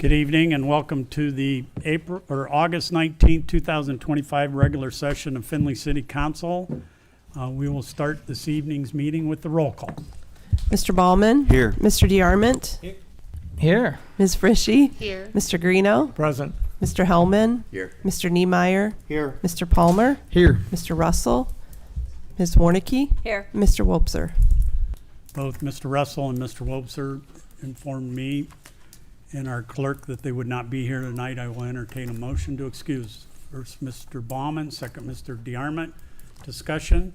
Good evening and welcome to the August 19th, 2025 regular session of Findlay City Council. We will start this evening's meeting with the roll call. Mr. Ballman? Here. Mr. DeArmond? Here. Ms. Frishy? Here. Mr. Greeno? Present. Mr. Hellman? Here. Mr. Niemeyer? Here. Mr. Palmer? Here. Mr. Russell? Ms. Warnicki? Here. Mr. Wobser? Both Mr. Russell and Mr. Wobser informed me and our clerk that they would not be here tonight. I will entertain a motion to excuse. First, Mr. Baumann, second, Mr. DeArmond. Discussion.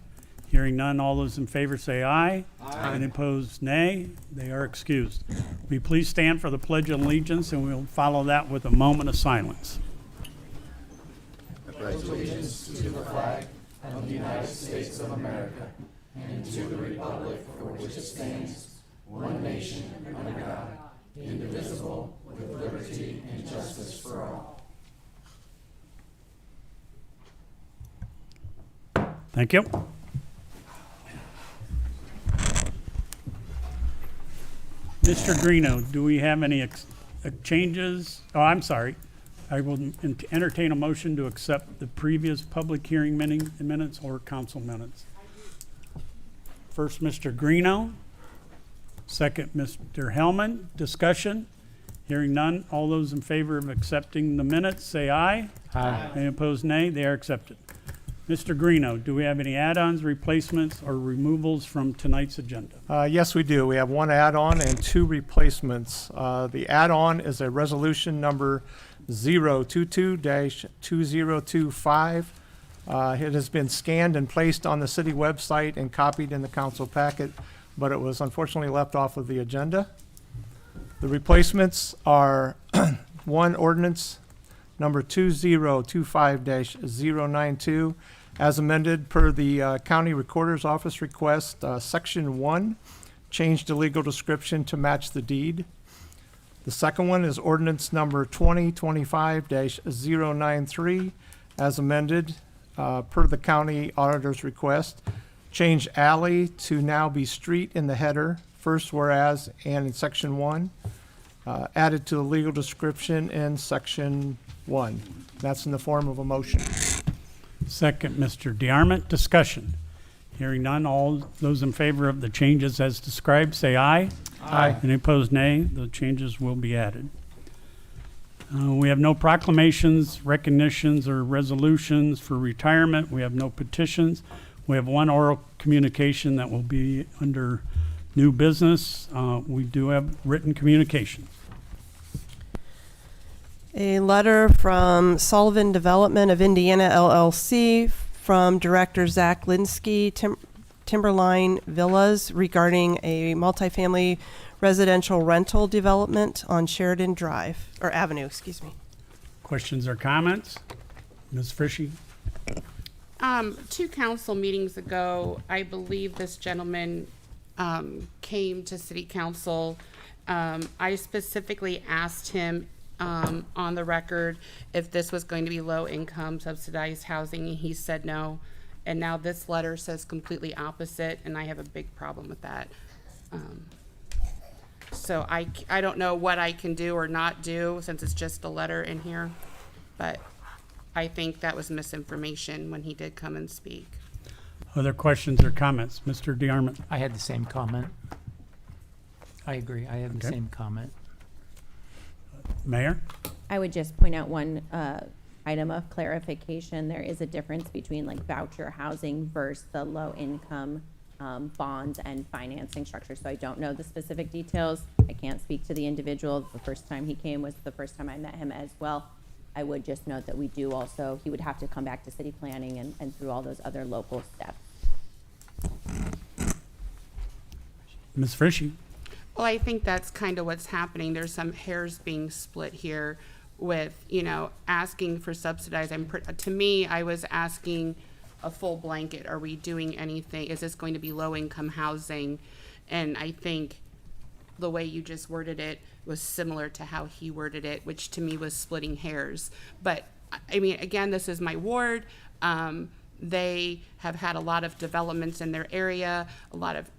Hearing none, all those in favor say aye. Aye. And opposed, nay. They are excused. Will you please stand for the Pledge of Allegiance, and we'll follow that with a moment of silence. I pledge allegiance to the flag of the United States of America and to the republic for which it stands, one nation under God, indivisible, with liberty and justice for all. Thank you. Mr. Greeno, do we have any changes? Oh, I'm sorry. I will entertain a motion to accept the previous public hearing minutes or council minutes. First, Mr. Greeno. Second, Mr. Hellman. Discussion. Hearing none. All those in favor of accepting the minutes say aye. Aye. Any opposed, nay. They are accepted. Mr. Greeno, do we have any add-ons, replacements, or removals from tonight's agenda? Yes, we do. We have one add-on and two replacements. The add-on is a resolution number 022-2025. It has been scanned and placed on the city website and copied in the council packet, but it was unfortunately left off of the agenda. The replacements are one ordinance number 2025-092, as amended per the County Recorder's Office request, Section 1, changed the legal description to match the deed. The second one is ordinance number 2025-093, as amended per the County Auditor's request, change alley to now be street in the header, first whereas and in Section 1, added to the legal description in Section 1. That's in the form of a motion. Second, Mr. DeArmond. Discussion. Hearing none, all those in favor of the changes as described say aye. Aye. Any opposed, nay. The changes will be added. We have no proclamations, recognitions, or resolutions for retirement. We have no petitions. We have one oral communication that will be under new business. We do have written communication. A letter from Sullivan Development of Indiana, LLC, from Director Zach Linsky, Timberline Villas, regarding a multifamily residential rental development on Sheridan Drive, or Avenue, excuse me. Questions or comments? Ms. Frishy? 2 council meetings ago, I believe this gentleman came to city council. I specifically asked him on the record if this was going to be low income subsidized housing, and he said no. And now this letter says completely opposite, and I have a big problem with that. So I don't know what I can do or not do since it's just a letter in here, but I think that was misinformation when he did come and speak. Other questions or comments? Mr. DeArmond? I had the same comment. I agree. I had the Okay. same comment. Mayor? I would just point out one item of clarification. There is a difference between like voucher housing versus the low income bonds and financing structure. So I don't know the specific details. I can't speak to the individual. The first time he came was the first time I met him as well. I would just note that we do also, he would have to come back to city planning and through all those other local steps. Ms. Frishy? Well, I think that's kind of what's happening. There's some hairs being split here with, asking for subsidized. To me, I was asking a full blanket. Are we doing anything? Is this going to be low-income housing? And I think the way you just worded it was similar to how he worded it, which to me was splitting hairs. But, I mean, again, this is my ward. They have had a lot of developments in their area, a lot of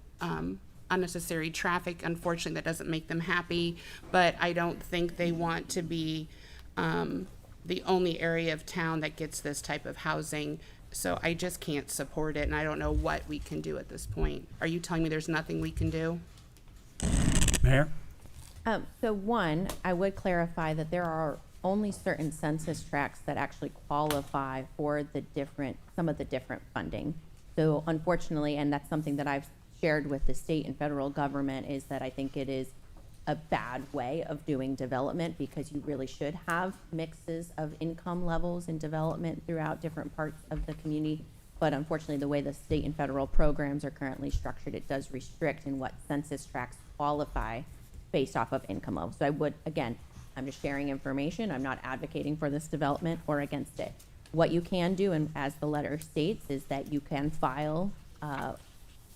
unnecessary traffic. Unfortunately, that doesn't make them happy, but I don't think they want to be the only area of town that gets this type of housing. So I just can't support it, and I don't know what we can do at this point. Are you telling me there's nothing we can do? Mayor? So one, I would clarify that there are only certain census tracts that actually qualify for some of the different funding. So unfortunately, and that's something that I've shared with the state and federal government, is that I think it is a bad way of doing development, because you really should have mixes of income levels in development throughout different parts of the community. But unfortunately, the way the state and federal programs are currently structured, it does restrict in what census tracts qualify based off of income levels. So I would, again, I'm just sharing information. I'm not advocating for this development or against it. What you can do, and as the letter states, is that you can file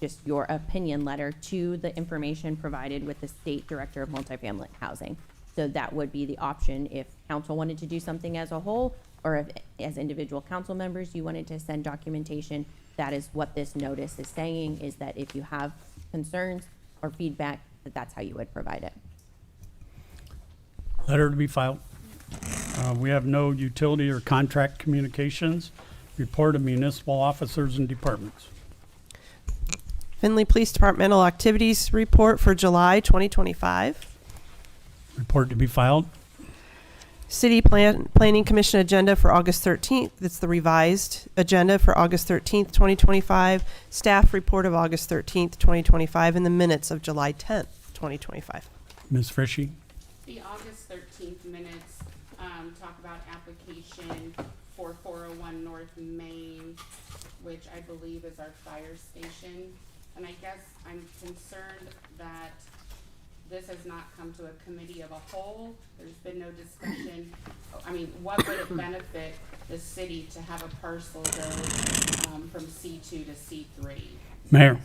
just your opinion letter to the information provided with the State Director of Multifamily Housing. So that would be the option if council wanted to do something as a whole, or if as individual council members you wanted to send documentation. That is what this notice is saying, is that if you have concerns or feedback, that's how you would provide it. Letter to be filed. We have no utility or contract communications. Report of municipal officers and departments. Findlay Police Departmental Activities Report for July 2025. Report to be filed. City Planning Commission agenda for August 13th. It's the revised agenda for August 13th, 2025. Staff report of August 13th, 2025, and the minutes of July 10th, 2025. Ms. Frishy? The August 13th minutes talk about application for 401 North Main, which I believe is our fire station. And I guess I'm concerned that this has not come to a committee of a whole. There's been no discussion. I mean, what would it benefit the city to have a parcel go from C2 to C3? Mayor?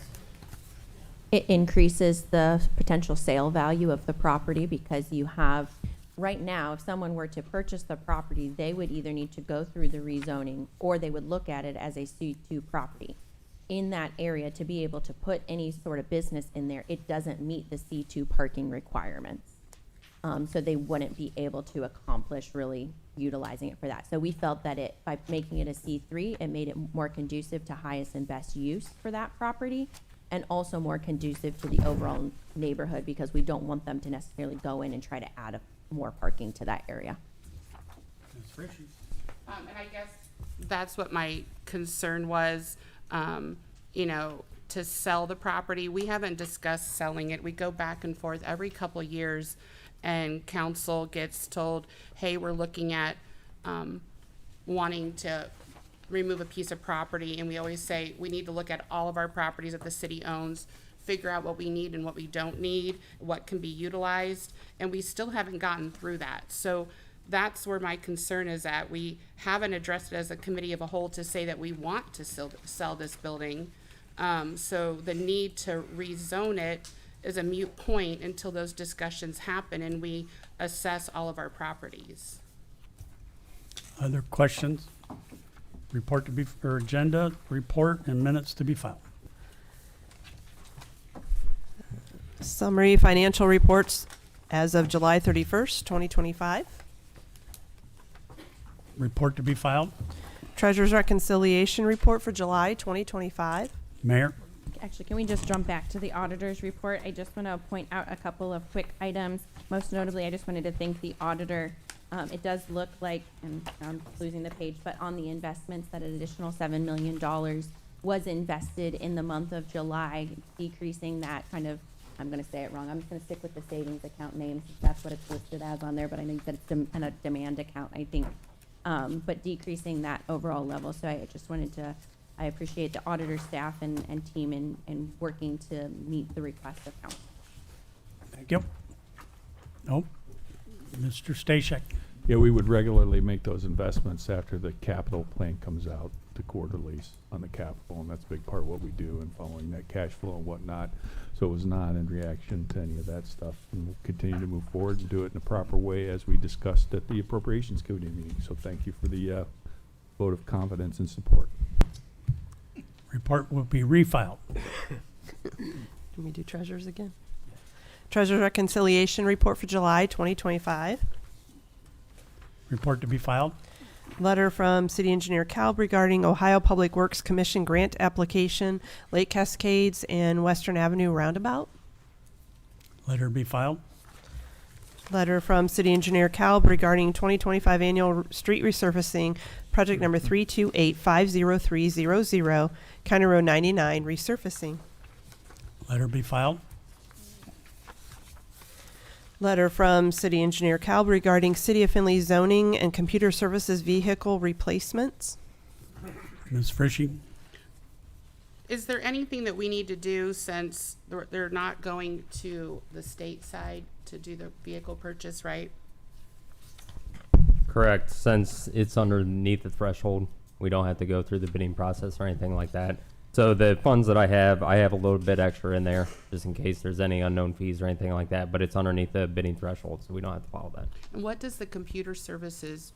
It increases the potential sale value of the property, because you have, right now, if someone were to purchase the property, they would either need to go through the rezoning, or they would look at it as a C2 property. In that area, to be able to put any sort of business in there, it doesn't meet the C2 parking requirements. So they wouldn't be able to accomplish really utilizing it for that. So we felt that by making it a C3, it made it more conducive to highest and best use for that property, and also more conducive to the overall neighborhood, because we don't want them to necessarily go in and try to add more parking to that area. Ms. Frishy? And I guess that's what my concern was, to sell the property. We haven't discussed selling it. We go back and forth every couple of years, and council gets told, hey, we're looking at wanting to remove a piece of property, and we always say we need to look at all of our properties that the city owns, figure out what we need and what we don't need, what can be utilized, and we still haven't gotten through that. So that's where my concern is at. We haven't addressed it as a committee of a whole to say that we want to sell this building. So the need to rezone it is a moot point until those discussions happen and we assess all of our properties. Other questions? Report to be, or agenda, report, and minutes to be filed. Summary financial reports as of July 31st, 2025. Report to be filed. Treasurer's reconciliation report for July 2025. Mayor? Actually, can we just jump back to the auditor's report? I just want to point out a couple of quick items. Most notably, I just wanted to thank the auditor. It does look like, and I'm losing the page, but on the investments, that an additional $7 million was invested in the month of July, decreasing that kind of, I'm going to say it wrong. I'm just going to stick with the savings account name, since that's what it's listed as on there, but I think that it's a demand account, I think. But decreasing that overall level. So I just wanted to, I appreciate the auditor staff and team in working to meet the request of council. Thank you. Nope. Mr. Stashek? Yeah, we would regularly make those investments after the capital plan comes out, the quarterlies on the capital, and that's a big part of what we do in following that cash flow and whatnot. So it was not in reaction to any of that stuff, and we'll continue to move forward and do it in a proper way as we discussed at the Appropriations Committee meeting. So thank you for the vote of confidence and support. Report will be refiled. Can we do treasurers again? Treasurer reconciliation report for July 2025. Report to be filed. Letter from City Engineer Kalb regarding Ohio Public Works Commission grant application, Lake Cascades and Western Avenue Roundabout. Letter be filed. Letter from City Engineer Kalb regarding 2025 annual street resurfacing, project number 328-50300, County Road 99 resurfacing. Letter be filed. Letter from City Engineer Kalb regarding City of Findlay zoning and computer services vehicle replacements. Ms. Frishy. Is there anything that we need to do since they're not going to the state side to do the vehicle purchase, right? Correct. Since it's underneath the threshold, we don't have to go through the bidding process or anything like that. So the funds that I have a little bit extra in there just in case there's any unknown fees or anything like that, but it's underneath the bidding threshold, so we don't have to follow that. And what does the computer services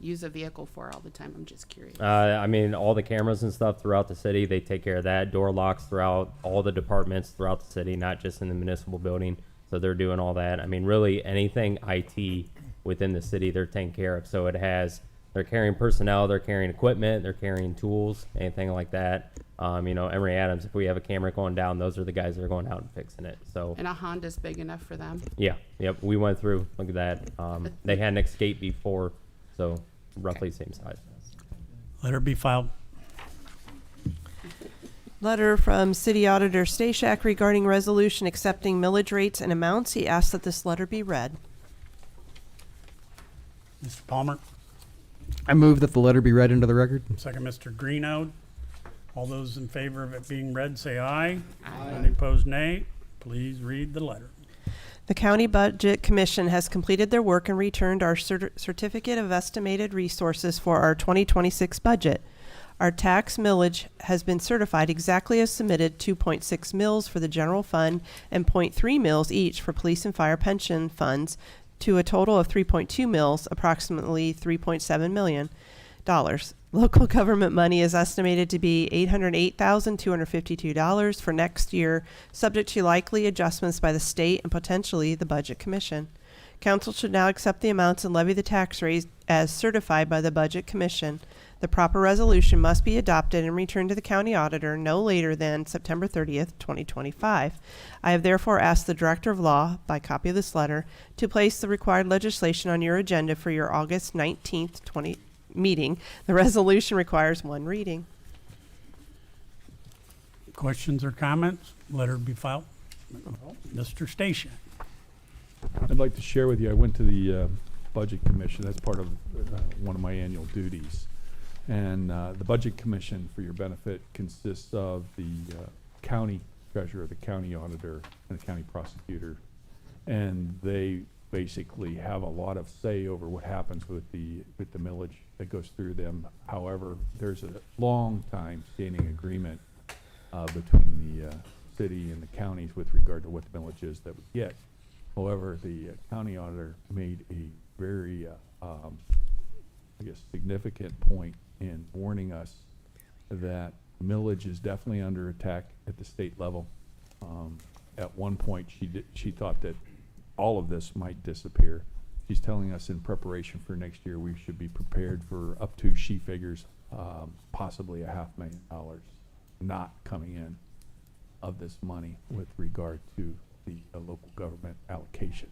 use a vehicle for all the time? I'm just curious. I mean, all the cameras and stuff throughout the city, they take care of that. Door locks throughout all the departments throughout the city, not just in the municipal building. So they're doing all that. I mean, really anything IT within the city, they're taking care of. So they're carrying personnel, they're carrying equipment, they're carrying tools, anything like that. Emory Adams, if we have a camera going down, those are the guys that are going out and fixing it. So And a Honda's big enough for them? yeah, yep, we went through, look at that. They had an Escape before, so roughly same size. Letter be filed. Letter from City Auditor Stashak regarding resolution accepting millage rates and amounts. He asked that this letter be read. Mr. Palmer. I move that the letter be read into the record. Second, Mr. Greeno. All those in favor of it being read, say aye. Aye. Any opposed, nay. Please read the letter. The County Budget Commission has completed their work and returned our certificate of estimated resources for our 2026 budget. Our tax millage has been certified exactly as submitted, 2.6 mills for the general fund and 0.3 mills each for police and fire pension funds, to a total of 3.2 mills, approximately $3.7 million. Local government money is estimated to be $808,252 for next year, subject to likely adjustments by the state and potentially the Budget Commission. Council should now accept the amounts and levy the tax rate as certified by the Budget Commission. The proper resolution must be adopted and returned to the county auditor no later than September 30th, 2025. I have therefore asked the Director of Law, by copy of this letter, to place the required legislation on your agenda for your August 19th, meeting. The resolution requires one reading. Questions or comments? Letter be filed. Mr. Station. I'd like to share with you, I went to the Budget Commission. That's part of one of my annual duties. And the Budget Commission, for your benefit, consists of the county treasurer, the county auditor, and the county prosecutor. And they basically have a lot of say over what happens with the millage that goes through them. However, there's a long time standing agreement between the city and the counties with regard to what the millage is that we get. However, the county auditor made a very, significant point in warning us that millage is definitely under attack at the state level. At one point, she thought that all of this might disappear. She's telling us in preparation for next year, we should be prepared for up to, she figures, possibly $500,000 not coming in of this money with regard to the local government allocation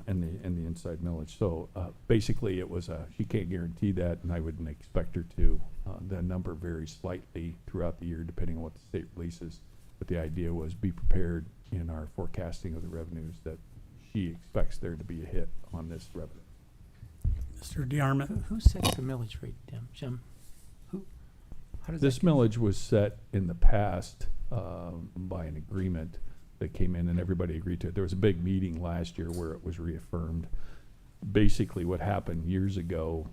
and the inside millage. So basically, it was she can't guarantee that, and I wouldn't expect her to. The number varies slightly throughout the year depending on what the state releases. But the idea was be prepared in our forecasting of the revenues that she expects there to be a hit on this revenue. Mr. DeArmond. Who sets the millage rate, Jim? How does This that get- millage was set in the past by an agreement that came in and everybody agreed to it. There was a big meeting last year where it was reaffirmed. Basically what happened years ago,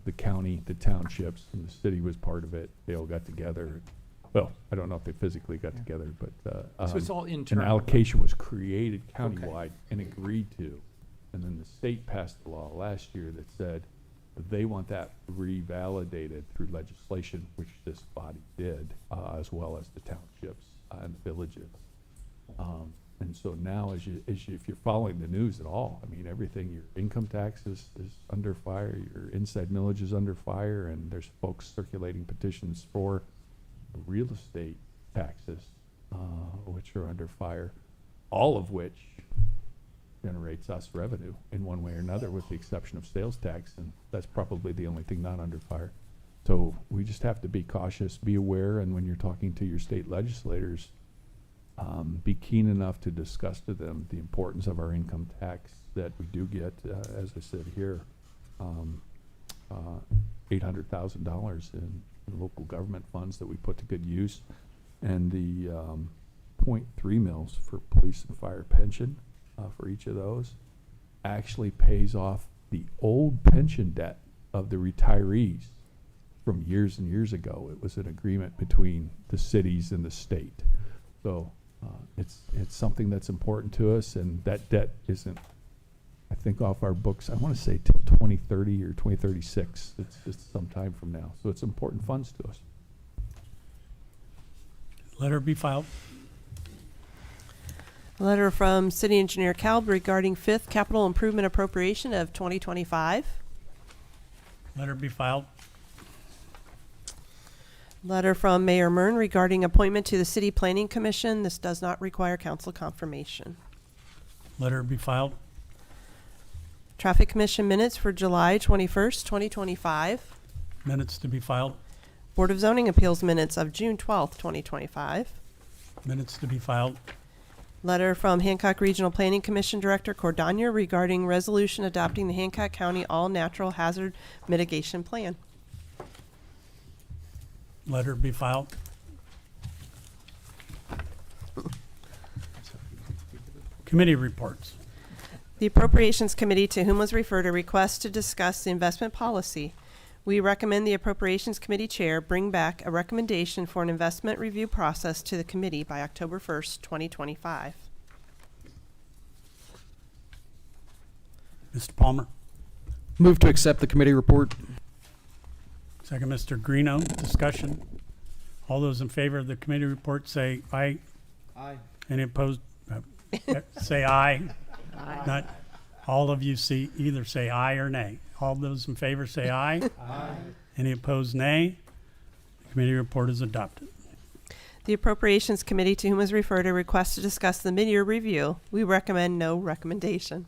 the county, the townships, and the city was part of it. They all got together. Well, I don't know if they physically got together, but So it's all an internal. allocation was created countywide and agreed to. And then the state passed a law last year that said they want that revalidated through legislation, which this body did, as well as the townships and the villages. And so now, if you're following the news at all, I mean, everything, your income tax is under fire, your inside millage is under fire, and there's folks circulating petitions for real estate taxes, which are under fire, all of which generates us revenue in one way or another, with the exception of sales tax, and that's probably the only thing not under fire. So we just have to be cautious, be aware, and when you're talking to your state legislators, be keen enough to discuss to them the importance of our income tax that we do get, as I said here, $800,000 in local government funds that we put to good use, and the 0.3 mils for police and fire pension for each of those actually pays off the old pension debt of the retirees from years and years ago. It was an agreement between the cities and the state. So it's something that's important to us, and that debt isn't, I think, off our books, I want to say till 2030 or 2036. It's some time from now. So it's important funds to us. Letter be filed. Letter from City Engineer Kalb regarding 5th capital improvement appropriation of 2025. Letter be filed. Letter from Mayor Mern regarding appointment to the City Planning Commission. This does not require council confirmation. Letter be filed. Traffic Commission minutes for July 21st, 2025. Minutes to be filed. Board of Zoning Appeals minutes of June 12th, 2025. Minutes to be filed. Letter from Hancock Regional Planning Commission Director Cordania regarding resolution adopting the Hancock County All Natural Hazard Mitigation Plan. Letter be filed. Committee reports. The Appropriations Committee, to whom was referred a request to discuss the investment policy. We recommend the Appropriations Committee Chair bring back a recommendation for an investment review process to the committee by October 1st, 2025. Mr. Palmer. Move to accept the committee report. Second, Mr. Greeno. Discussion. All those in favor of the committee report say aye. Aye. Any opposed? Say aye. Not all of you either say aye or nay. All those in favor say aye. Aye. Any opposed, nay. The committee report is adopted. The Appropriations Committee, to whom was referred a request to discuss the mid-year review. We recommend no recommendation.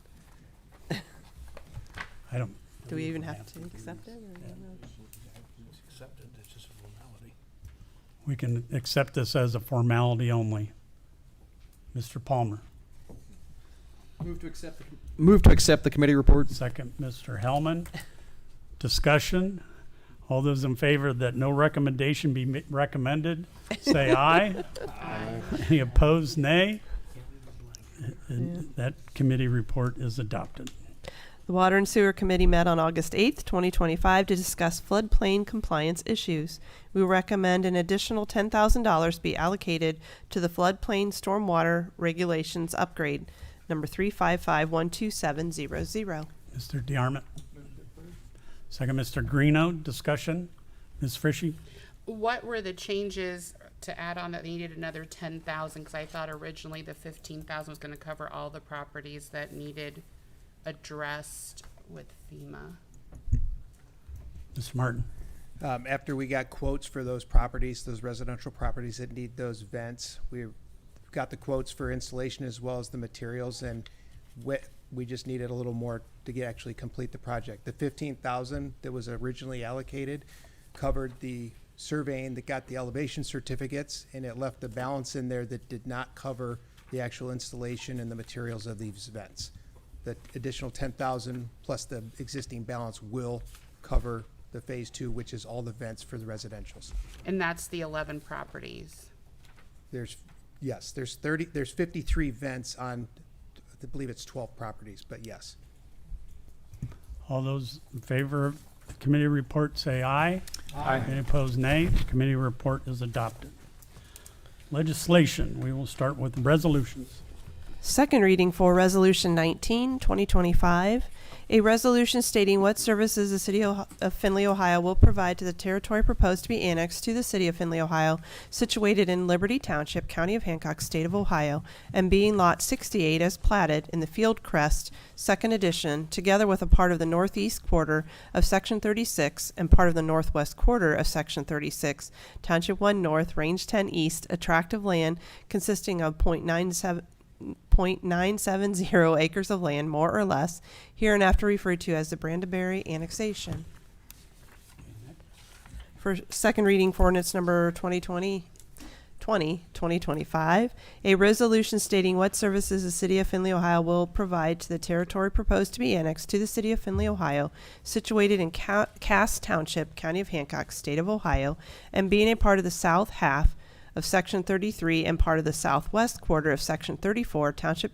I don't. Do we even have to accept it? We can accept this as a formality only. Mr. Palmer. Move to accept the committee report. Second, Mr. Hellman. Discussion. All those in favor that no recommendation be recommended, say aye. Aye. Any opposed, nay. And that committee report is adopted. The Water and Sewer Committee met on August 8th, 2025 to discuss floodplain compliance issues. We recommend an additional $10,000 be allocated to the floodplain stormwater regulations upgrade, number 355-12700. Mr. DeArmond. Second, Mr. Greeno. Discussion. Ms. Frishy. What were the changes to add on that needed another 10,000? Because I thought originally the 15,000 was going to cover all the properties that needed addressed with FEMA. Mr. Martin. After we got quotes for those properties, those residential properties that need those vents, we got the quotes for installation as well as the materials, and we just needed a little more to actually complete the project. The 15,000 that was originally allocated covered the surveying that got the elevation certificates, and it left the balance in there that did not cover the actual installation and the materials of these vents. The additional 10,000 plus the existing balance will cover the phase 2, which is all the vents for the residentials. And that's the 11 properties. There's 53 vents on, I believe it's 12 properties, but yes. All those in favor of the committee report say aye. Aye. Any opposed, nay. The committee report is adopted. Legislation. We will start with resolutions. Second reading for Resolution 19, 2025, a resolution stating what services the City of Findlay, Ohio will provide to the territory proposed to be annexed to the City of Findlay, Ohio, situated in Liberty Township, County of Hancock, State of Ohio, and being Lot 68 as platted in the Field Crest, Second Edition, together with a part of the northeast quarter of Section 36 and part of the northwest quarter of Section 36, Township 1 North, Range 10 East, a tract of land consisting of .970 acres of land, more or less, hereinafter referred to as the Brandenburg annexation. For second reading for ordinance number 2025, a resolution stating what services the City of Findlay, Ohio will provide to the territory proposed to be annexed to the City of Findlay, Ohio, situated in Cass Township, County of Hancock, State of Ohio, and being a part of the south half of Section 33 and part of the southwest quarter of Section 34, Township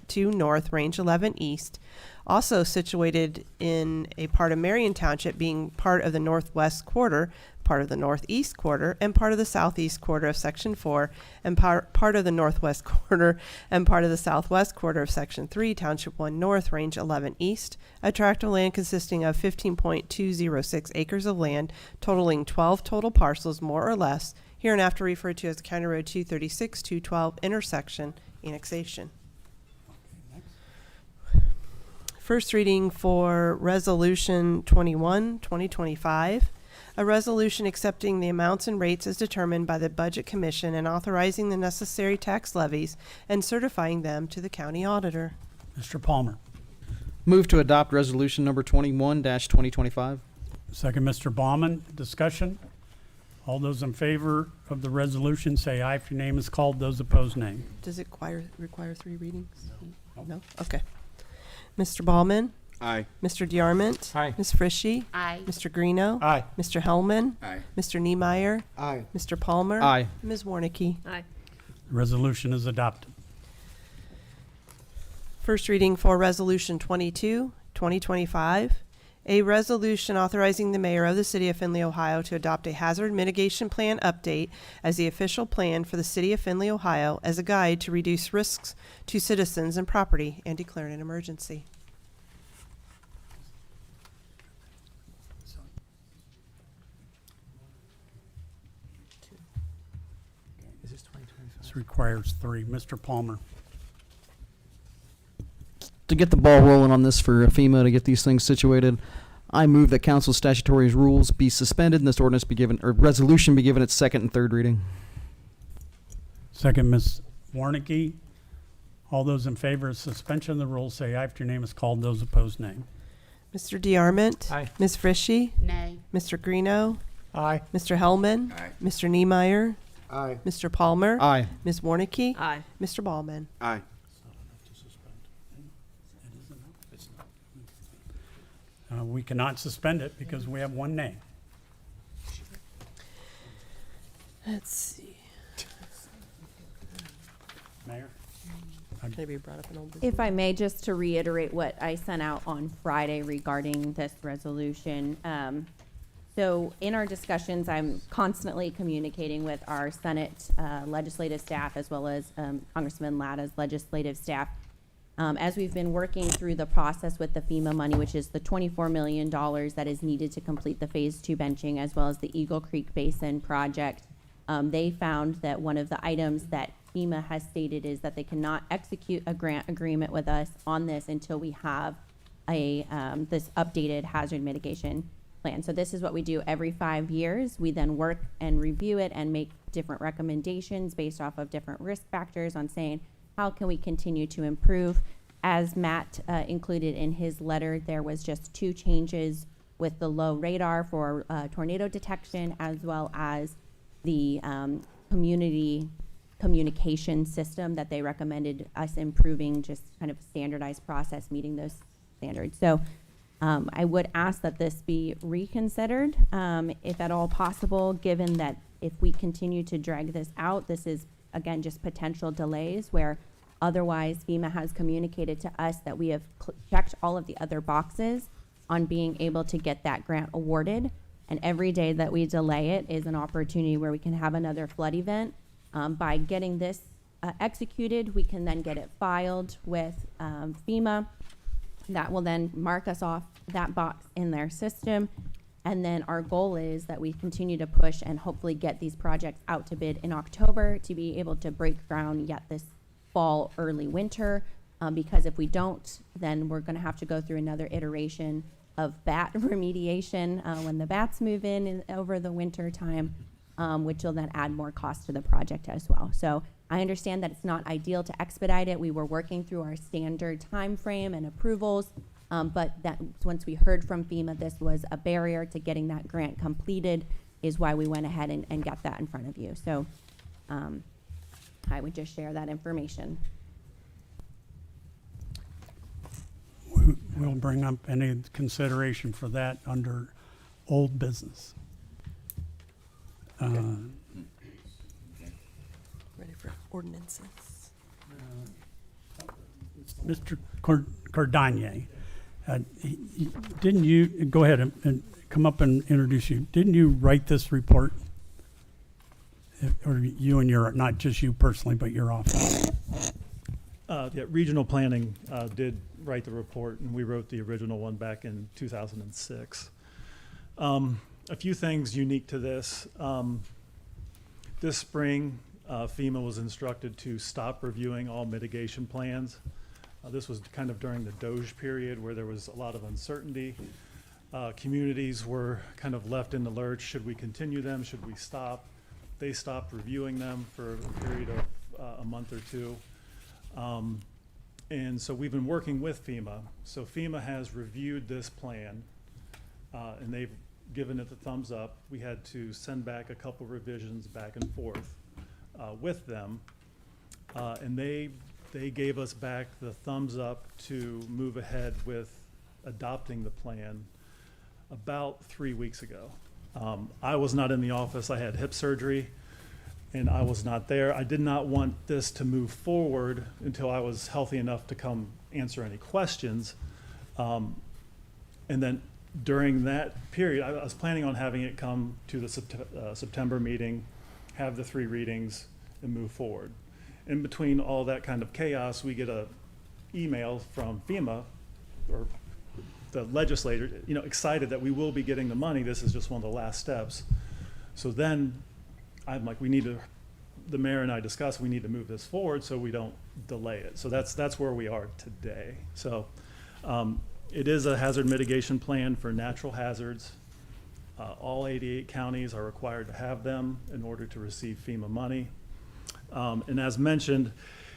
2 North, Range 11 East, also situated in a part of Marion Township, being part of the northwest quarter, part of the northeast quarter, and part of the southeast quarter of Section 4, and part of the northwest quarter, and part of the southwest quarter of Section 3, Township 1 North, Range 11 East, a tract of land consisting of 15.206 acres of land, totaling 12 total parcels, more or less, hereinafter referred to as County Road 236, 212 intersection annexation. First reading for Resolution 21, 2025, a resolution accepting the amounts and rates as determined by the Budget Commission and authorizing the necessary tax levies and certifying them to the county auditor. Mr. Palmer. Move to adopt resolution number 21-2025. Second, Mr. Baumann. Discussion? All those in favor of the resolution say aye if your name is called. Those opposed, nay. Does it require three readings? No? Okay. Mr. Ballman? Aye. Mr. DeArmond? Aye. Ms. Frishy? Aye. Mr. Greeno? Aye. Mr. Hellman? Aye. Mr. Niemeyer? Aye. Mr. Palmer? Aye. Ms. Warnicki? Aye. The resolution is adopted. First reading for Resolution 22, 2025, a resolution authorizing the mayor of the City of Findlay, Ohio to adopt a hazard mitigation plan update as the official plan for the City of Findlay, Ohio as a guide to reduce risks to citizens and property and declaring an emergency. This requires three. Mr. Palmer. To get the ball rolling on this for FEMA to get these things situated, I move that council statutory rules be suspended and this ordinance be given, or resolution be given its second and third reading. Second, Ms. Warnicki. All those in favor of suspension of the rules say aye if your name is called. Those opposed, nay. Mr. DeArmond? Aye. Ms. Frishy? Nay. Mr. Greeno? Aye. Mr. Hellman? Aye. Mr. Niemeyer? Aye. Mr. Palmer? Aye. Ms. Warnicki? Aye. Mr. Ballman? Aye. We cannot suspend it because we have one nay. Let's see. Mayor? Can I be brought up in old business? If I may, just to reiterate what I sent out on Friday regarding this resolution. So in our discussions, I'm constantly communicating with our Senate legislative staff as well as Congressman Latta's legislative staff. As we've been working through the process with the FEMA money, which is the $24 million that is needed to complete the Phase 2 benching, as well as the Eagle Creek Basin project, they found that one of the items that FEMA has stated is that they cannot execute a grant agreement with us on this until we have a this updated hazard mitigation plan. So this is what we do every 5 years. We then work and review it and make different recommendations based off of different risk factors on saying, how can we continue to improve? As Matt included in his letter, there was just 2 changes with the low radar for tornado detection, as well as the community communication system that they recommended us improving, just kind of standardized process, meeting those standards. So I would ask that this be reconsidered, if at all possible, given that if we continue to drag this out, this is, again, just potential delays where otherwise FEMA has communicated to us that we have checked all of the other boxes on being able to get that grant awarded. And every day that we delay it is an opportunity where we can have another flood event. By getting this executed, we can then get it filed with FEMA. That will then mark us off that box in their system. And then our goal is that we continue to push and hopefully get these projects out to bid in October to be able to break ground yet this fall, early winter. Because if we don't, then we're going to have to go through another iteration of bat remediation when the bats move in over the winter time, which will then add more cost to the project as well. So I understand that it's not ideal to expedite it. We were working through our standard time frame and approvals, but that once we heard from FEMA this was a barrier to getting that grant completed is why we went ahead and got that in front of you. So I would just share that information. We'll bring up any consideration for that under old business. Ready for ordinances. Mr. Cordanier, didn't you, go ahead and come up and introduce you. Didn't you write this report? Or you and your, not just you personally, but your office? Yeah, regional planning did write the report, and we wrote the original one back in 2006. A few things unique to this. This spring, FEMA was instructed to stop reviewing all mitigation plans. This was kind of during the Doge period where there was a lot of uncertainty. Communities were kind of left in the lurch. Should we continue them? Should we stop? They stopped reviewing them for a period of a month or two. And so we've been working with FEMA. So FEMA has reviewed this plan, and they've given it the thumbs up. We had to send back a couple revisions back and forth with them, and they gave us back the thumbs up to move ahead with adopting the plan about 3 weeks ago. I was not in the office. I had hip surgery, and I was not there. I did not want this to move forward until I was healthy enough to come answer any questions. And then during that period, I was planning on having it come to the September meeting, have the 3 readings, and move forward. In between all that kind of chaos, we get a email from FEMA, or the legislator, excited that we will be getting the money. This is just one of the last steps. So then I'm like, the mayor and I discussed, we need to move this forward so we don't delay it. So that's where we are today. So it is a hazard mitigation plan for natural hazards. All 88 counties are required to have them in order to receive FEMA money. And as mentioned,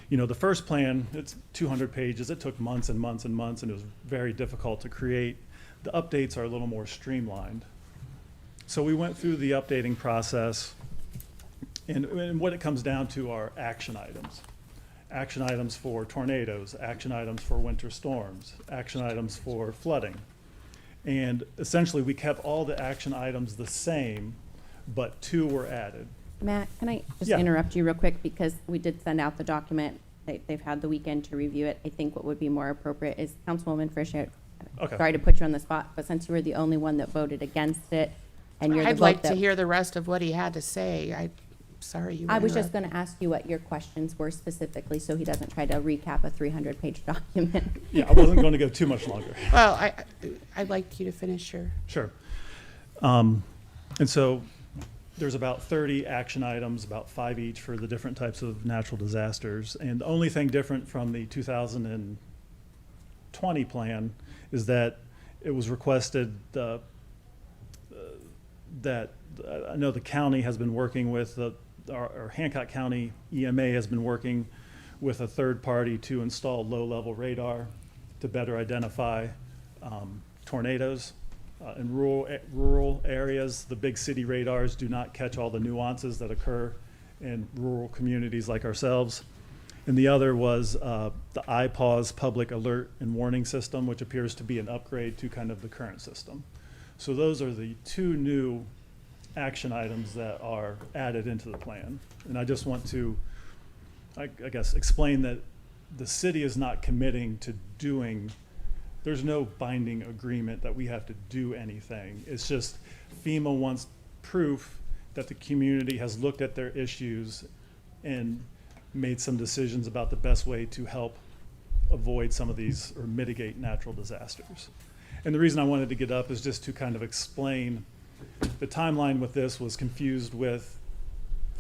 the first plan, it's 200 pages. It took months and months and months, and it was very difficult to create. The updates are a little more streamlined. So we went through the updating process, and what it comes down to are action items. Action items for tornadoes, action items for winter storms, action items for flooding. And essentially, we kept all the action items the same, but 2 were added. Matt, can I just Yeah. interrupt you real quick, because we did send out the document. They've had the weekend to review it. I think what would be more appropriate is Councilwoman Frisch, Okay. sorry to put you on the spot, but since you were the only one that voted against it, and you're the I'd vote like to that, hear the rest of what he had to say. I'm sorry you I was just interrupted. going to ask you what your questions were specifically, so he doesn't try to recap a 300-page document. Yeah, I wasn't going to go too much longer. Well, I'd like you to finish your. Sure. And so there's about 30 action items, about 5 each for the different types of natural disasters. And the only thing different from the 2020 plan is that it was requested that I know the county has been working with our Hancock County EMA has been working with a third party to install low-level radar to better identify tornadoes. In rural areas, the big city radars do not catch all the nuances that occur in rural communities like ourselves. And the other was the iPause public alert and warning system, which appears to be an upgrade to kind of the current system. So those are the 2 new action items that are added into the plan. And I just want to, I guess, explain that the city is not committing to doing, there's no binding agreement that we have to do anything. It's just FEMA wants proof that the community has looked at their issues and made some decisions about the best way to help avoid some of these or mitigate natural disasters. And the reason I wanted to get up is just to kind of explain the timeline with this was confused with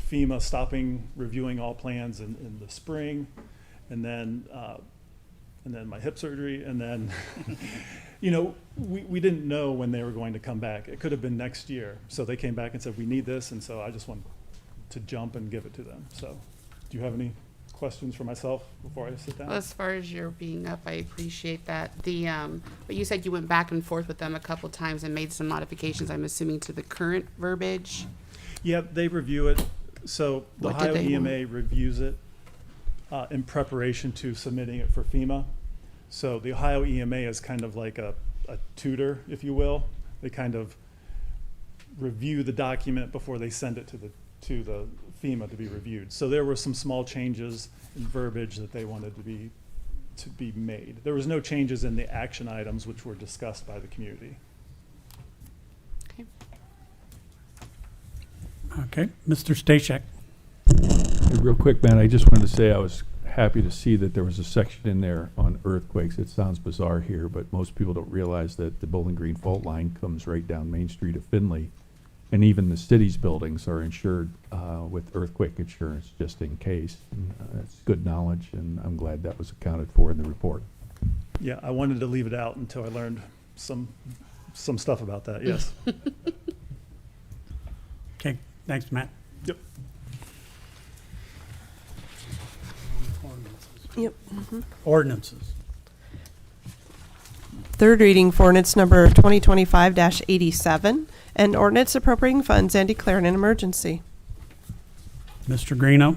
FEMA stopping reviewing all plans in the spring, and then my hip surgery, and then you know, we didn't know when they were going to come back. It could have been next year. So they came back and said, we need this, and so I just wanted to jump and give it to them. So do you have any questions for myself before I sit down? Well, as far as your being up, I appreciate that. But you said you went back and forth with them a couple times and made some modifications, I'm assuming, to the current verbiage? Yeah, they review it. So the What did Ohio they EMA reviews it in preparation to submitting it for FEMA. So the Ohio EMA is kind of like a tutor, if you will. They kind of review the document before they send it to the FEMA to be reviewed. So there were some small changes in verbiage that they wanted to be made. There was no changes in the action items which were discussed by the community. Okay. Okay, Mr. Stashak. Hey, real quick, man, I just wanted to say I was happy to see that there was a section in there on earthquakes. It sounds bizarre here, but most people don't realize that the Bowling Green fault line comes right down Main Street of Findlay. And even the city's buildings are insured with earthquake insurance just in case. It's good knowledge, and I'm glad that was accounted for in the report. Yeah, I wanted to leave it out until I learned some stuff about that, yes. Okay, thanks, Matt. Yep. Yep. Ordinances. Third reading for ordinance number 2025-87, an ordinance appropriating funds and declaring an emergency. Mr. Greeno.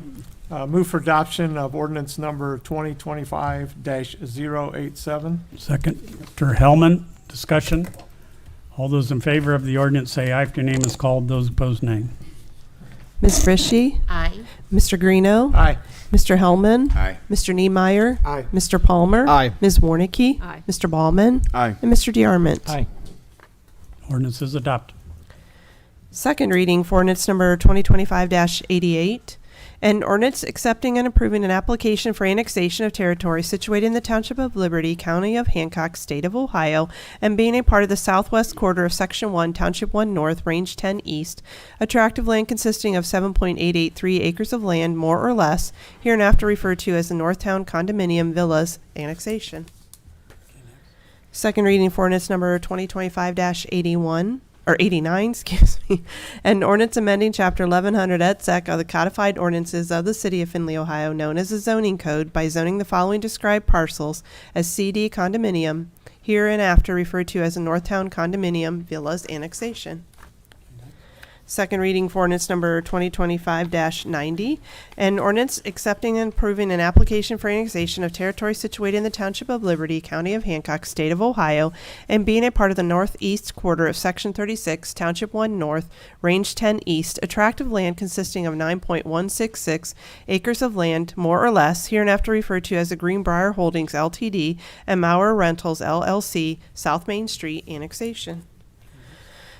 Move for adoption of ordinance number 2025-087. Second, Mr. Hellman. Discussion. All those in favor of the ordinance say aye if your name is called. Those opposed, nay. Ms. Frishy? Aye. Mr. Greeno? Aye. Mr. Hellman? Aye. Mr. Niemeyer? Aye. Mr. Palmer? Aye. Ms. Warnicki? Aye. Mr. Ballman? Aye. And Mr. DeArmond. Aye. Ordinance is adopted. Second reading for ordinance number 2025-88, an ordinance accepting and approving an application for annexation of territory situated in the Township of Liberty, County of Hancock, State of Ohio, and being a part of the southwest quarter of Section 1, Township 1 North, Range 10 East, a tract of land consisting of 7.883 acres of land, more or less, hereinafter referred to as the Northtown Condominium Villas Annexation. Second reading for ordinance number 2025-81. Or 89, excuse me, an ordinance amending Chapter 1100 et sec of the codified ordinances of the City of Findlay, Ohio, known as the zoning code, by zoning the following described parcels as CD condominium, hereinafter referred to as the Northtown Condominium Villas Annexation. Second reading for ordinance number 2025-90, an ordinance accepting and approving an application for annexation of territory situated in the Township of Liberty, County of Hancock, State of Ohio, and being a part of the northeast quarter of Section 36, Township 1 North, Range 10 East, a tract of land consisting of 9.166 acres of land, more or less, hereinafter referred to as the Greenbrier Holdings Ltd. and Maurer Rentals LLC, South Main Street Annexation.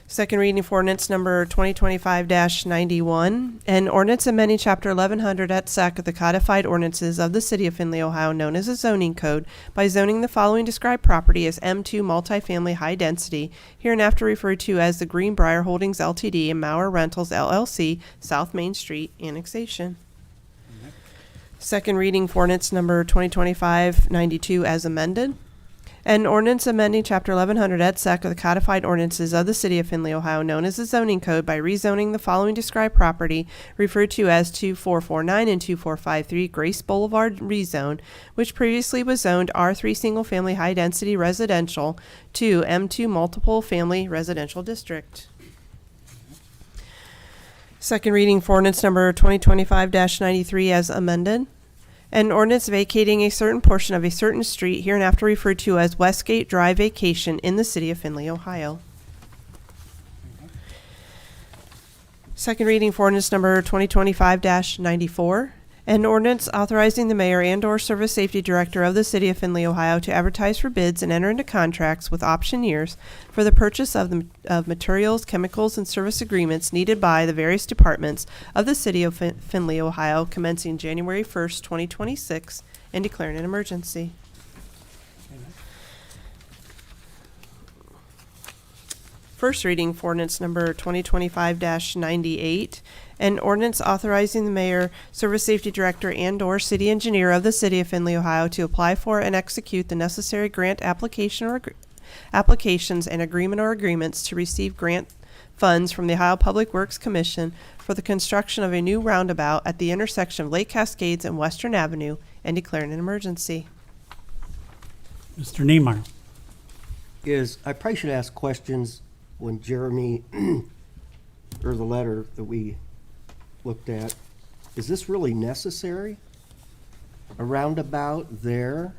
Second reading for ordinance number 2025-91, an ordinance amending Chapter 1100 et sec of the codified ordinances of the City of Findlay, Ohio, known as the zoning code, by zoning the following described property as M2 multifamily high density, hereinafter referred to as the Greenbrier Holdings Ltd. and Maurer Rentals LLC, South Main Street Annexation. Second reading for ordinance number 2025-92 as amended. An ordinance amending Chapter 1100 et sec of the codified ordinances of the City of Findlay, Ohio, known as the zoning code, by rezoning the following described property, referred to as 2449 and 2453 Grace Boulevard rezone, which previously was zoned R3 single-family high-density residential, to M2 multiple-family residential district. Second reading for ordinance number 2025-93 as amended. An ordinance vacating a certain portion of a certain street, hereinafter referred to as Westgate Drive Vacation, in the City of Findlay, Ohio. Second reading for ordinance number 2025-94. An ordinance authorizing the mayor and/or service safety director of the city of Findlay, Ohio, to advertise for bids and enter into contracts with option years for the purchase of materials, chemicals, and service agreements needed by the various departments of the city of Findlay, Ohio, commencing January 1st, 2026, and declaring an emergency. First reading for ordinance number 2025-98, an ordinance authorizing the mayor, service safety director, and/or city engineer of the city of Findlay, Ohio, to apply for and execute the necessary grant application or applications and agreement or agreements to receive grant funds from the Ohio Public Works Commission for the construction of a new roundabout at the intersection of Lake Cascades and Western Avenue, and declaring an emergency. Mr. Niemeyer. I probably should ask questions when Jeremy, or the letter that we looked at, is this really necessary? A roundabout there?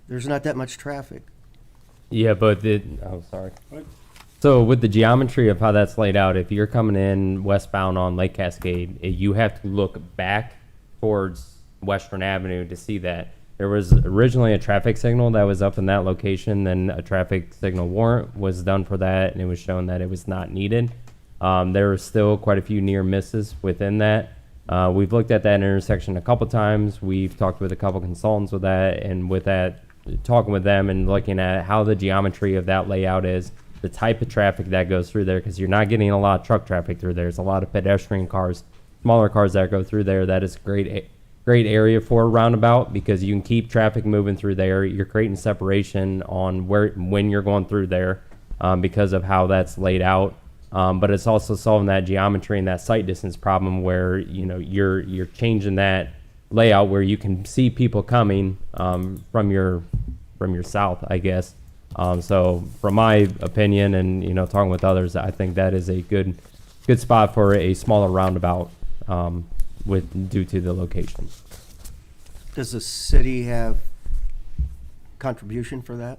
There's not that much traffic. Yeah, but sorry. So with the geometry of how that's laid out, if you're coming in westbound on Lake Cascade, you have to look back towards Western Avenue to see that. There was originally a traffic signal that was up in that location, then a traffic signal warrant was done for that, and it was shown that it was not needed. There were still quite a few near misses within that. We've looked at that intersection a couple times. We've talked with a couple consultants with that, and with that, talking with them and looking at how the geometry of that layout is, the type of traffic that goes through there, because you're not getting a lot of truck traffic through there. There's a lot of pedestrian cars, smaller cars that go through there. That is great area for a roundabout because you can keep traffic moving through there. You're creating separation on when you're going through there because of how that's laid out. But it's also solving that geometry and that sight distance problem where you're changing that layout where you can see people coming from your south, I guess. So from my opinion and talking with others, I think that is a good spot for a smaller roundabout. Due to the location. Does the city have contribution for that?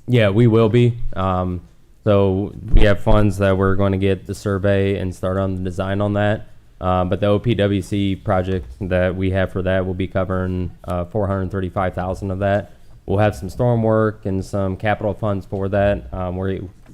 Yeah, we will be. So we have funds that we're going to get the survey and start on the design on that. But the OPWC project that we have for that will be covering $435,000 of that. We'll have some storm work and some capital funds for that.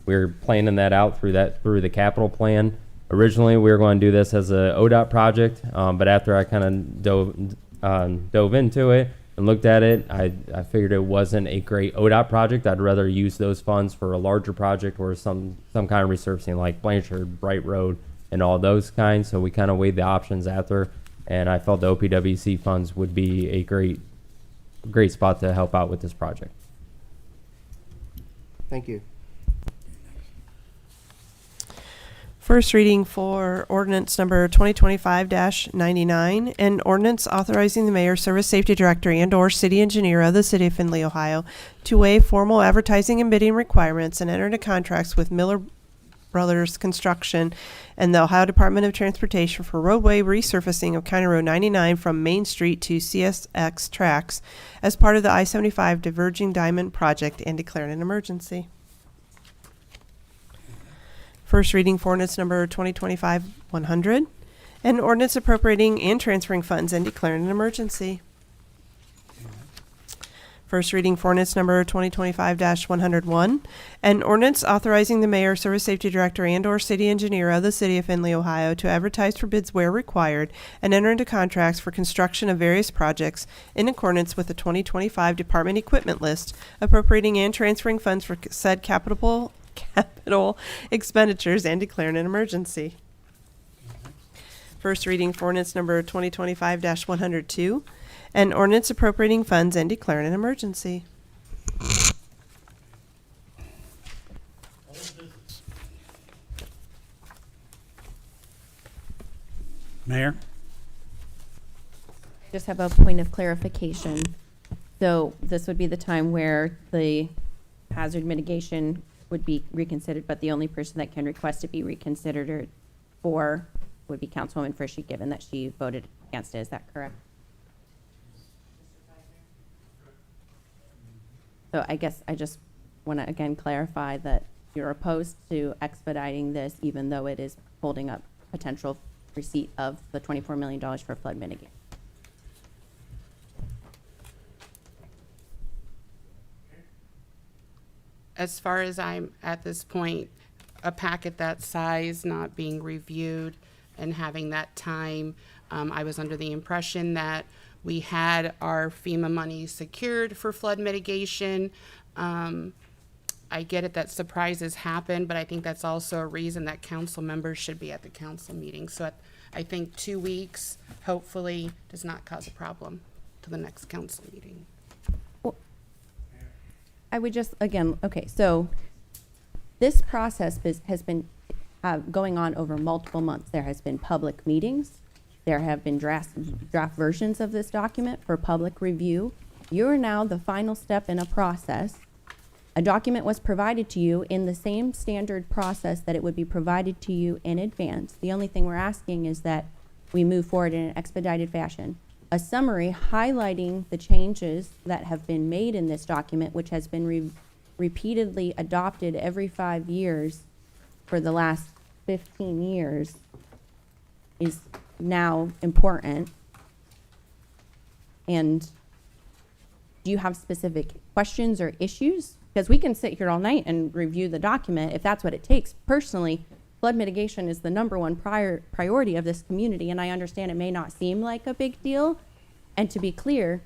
We're planning that out through the capital plan. Originally, we were going to do this as a ODOT project, but after I kind of dove into it and looked at it, I figured it wasn't a great ODOT project. I'd rather use those funds for a larger project or some kind of resurfacing like Blanchard, Bright Road, and all those kinds. So we kind of weighed the options after, and I felt the OPWC funds would be a great spot to help out with this project. Thank you. First reading for ordinance number 2025-99, an ordinance authorizing the mayor, service safety director, and/or city engineer of the city of Findlay, Ohio, to waive formal advertising and bidding requirements and enter into contracts with Miller Brothers Construction and the Ohio Department of Transportation for roadway resurfacing of County Road 99 from Main Street to CSX tracks as part of the I-75 Diverging Diamond Project and declaring an emergency. First reading for ordinance number 2025-100, an ordinance appropriating and transferring funds and declaring an emergency. First reading for ordinance number 2025-101, an ordinance authorizing the mayor, service safety director, and/or city engineer of the city of Findlay, Ohio, to advertise for bids where required and enter into contracts for construction of various projects in accordance with the 2025 department equipment list, appropriating and transferring funds for said capital expenditures and declaring an emergency. First reading for ordinance number 2025-102, an ordinance appropriating funds and declaring an emergency. Mayor? Just have a point of clarification. So this would be the time where the hazard mitigation would be reconsidered, but the only person that can request it be reconsidered for would be Councilwoman Frischie, given that she voted against it. Is that correct? So I guess I just want to again clarify that you're opposed to expediting this, even though it is holding up potential receipt of the $24 million for flood mitigation. As far as I'm at this point, a packet that size not being reviewed and having that time, I was under the impression that we had our FEMA money secured for flood mitigation. I get it that surprises happen, but I think that's also a reason that council members should be at the council meeting. So I think 2 weeks, hopefully, does not cause a problem to the next council meeting. I would just, again, okay, so this process has been going on over multiple months. There has been public meetings. There have been draft versions of this document for public review. You are now the final step in a process. A document was provided to you in the same standard process that it would be provided to you in advance. The only thing we're asking is that we move forward in an expedited fashion. A summary highlighting the changes that have been made in this document, which has been repeatedly adopted every 5 years for the last 15 years, is now important. And do you have specific questions or issues? Because we can sit here all night and review the document if that's what it takes. Personally, flood mitigation is the #1 priority of this community, and I understand it may not seem like a big deal. And to be clear,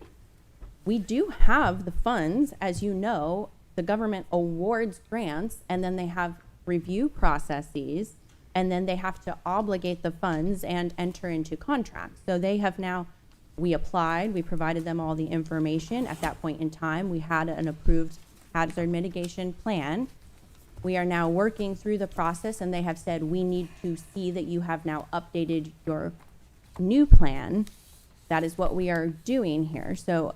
we do have the funds, as you know. The government awards grants, and then they have review processes, and then they have to obligate the funds and enter into contracts. So they have now, we applied, we provided them all the information. At that point in time, we had an approved hazard mitigation plan. We are now working through the process, and they have said, we need to see that you have now updated your new plan. That is what we are doing here. So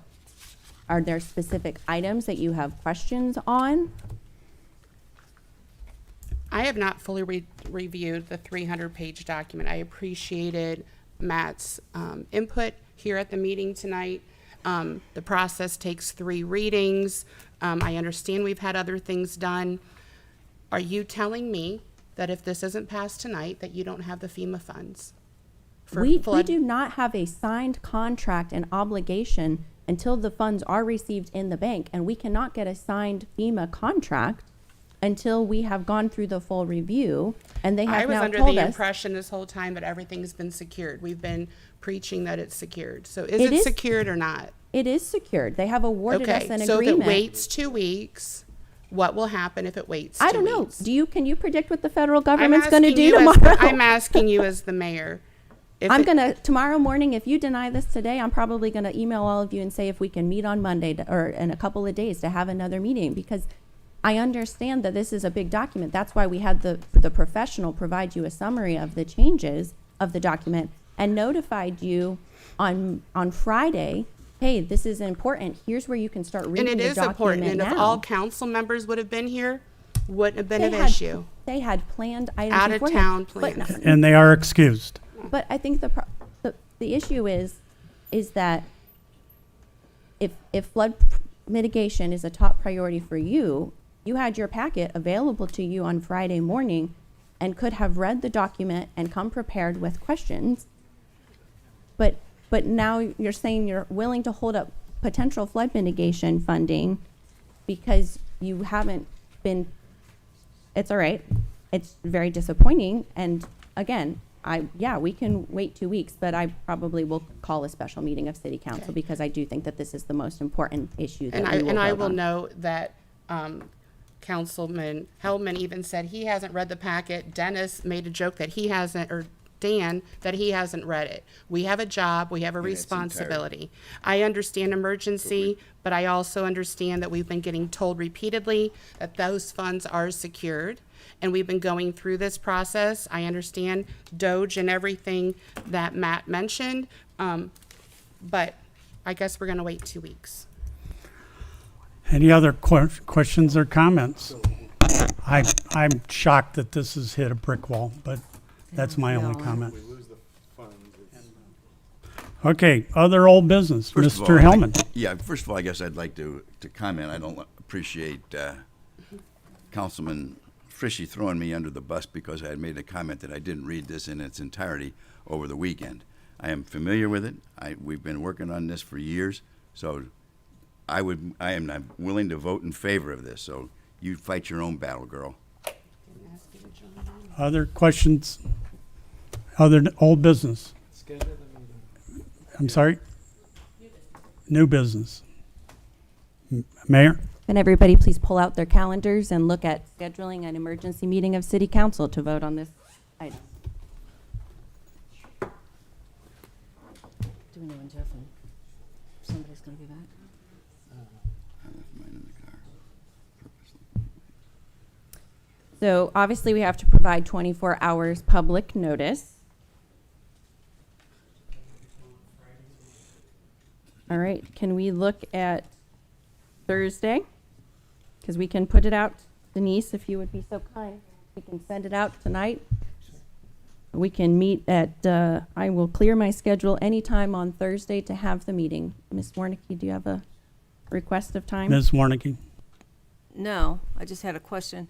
are there specific items that you have questions on? I have not fully reviewed the 300-page document. I appreciated Matt's input here at the meeting tonight. The process takes 3 readings. I understand we've had other things done. Are you telling me that if this isn't passed tonight, that you don't have the FEMA funds? We do not have a signed contract and obligation until the funds are received in the bank, and we cannot get a signed FEMA contract until we have gone through the full review, and they have now told us. I was under the impression this whole time that everything's been secured. We've been preaching that it's secured. So is it secured or not? It is secured. They have awarded us an agreement. So if it waits 2 weeks, what will happen if it waits 2 weeks? I don't know. Can you predict what the federal government's going to do tomorrow? I'm asking you as the mayor. Tomorrow morning, if you deny this today, I'm probably going to email all of you and say if we can meet on Monday or in a couple of days to have another meeting, because I understand that this is a big document. That's why we had the professional provide you a summary of the changes of the document and notified you on Friday, hey, this is important. Here's where you can start reading the document now. And it is important. And if all council members would have been here, wouldn't have been an issue. They had planned items out of town plans. And they are excused. But I think the issue is that if flood mitigation is a top priority for you, you had your packet available to you on Friday morning and could have read the document and come prepared with questions. But now you're saying you're willing to hold up potential flood mitigation funding because you haven't been. It's all right. It's very disappointing. And again, we can wait 2 weeks, but I probably will call a special meeting of City Council because I do think that this is the most important issue that we will And I vote will on. note that Councilman Hellman even said he hasn't read the packet. Dennis made a joke that he hasn't, or Dan, that he hasn't read it. We have a job, we have a responsibility. I understand emergency, but I also understand that we've been getting told repeatedly that those funds are secured. And we've been going through this process. I understand Doge and everything that Matt mentioned, but I guess we're going to wait 2 weeks. Any other questions or comments? I'm shocked that this has hit a brick wall, but that's my only comment. Okay, other old business, Mr. Hellman. First of all, I guess I'd like to comment. I don't appreciate Councilman Frishy throwing me under the bus because I had made a comment that I didn't read this in its entirety. over the weekend. I am familiar with it. We've been working on this for years, so I am not willing to vote in favor of this, so you fight your own battle, girl. Other questions? Other old business? I'm sorry? New business. Mayor? And everybody please pull out their calendars and look at scheduling an emergency meeting of city council to vote on this item. Do we know when Jeff and somebody's gonna be back? I left mine in the car purposely. So obviously we have to provide 24 hours public notice. All right, can we look at Thursday? Because we can put it out, Denise, if you would be so kind. We can send it out tonight. We can meet at, I will clear my schedule anytime on Thursday to have the meeting. Ms. Warnicki, do you have a request of time? Ms. Warnicki? No, I just had a question.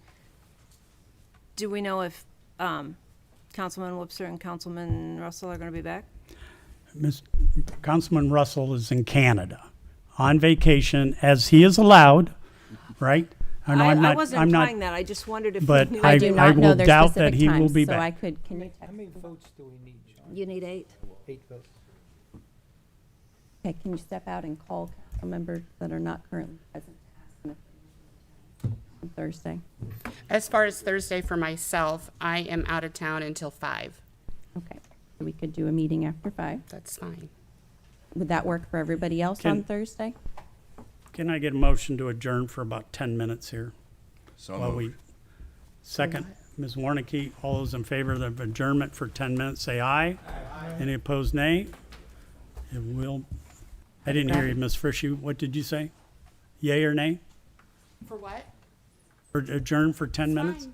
Do we know if Councilman Webster and Councilman Russell are gonna be back? Councilman Russell is in Canada on vacation, as he is allowed, right? I know I wasn't implying that, I just wondered if we but knew. I do I not know will their doubt that specific he will times, be so I back. could, can you How text? many votes do we need, John? You need 8. 8 votes. Okay, can you step out and call council members that are not currently present to ask them if they on Thursday? As far as Thursday for myself, I am out of town until 5. Okay, so we could do a meeting after 5. That's fine. Would that work for everybody else on Thursday? Can I get a motion to adjourn for about 10 minutes here? So While moved. Second, Ms. Warnicki, all those in favor of adjournment for 10 minutes, say aye. Any opposed, nay? It will, I didn't hear you, Ms. Frishew. What did you say? Yay or nay? For what? Or adjourn for 10 minutes?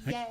Fine. Yay.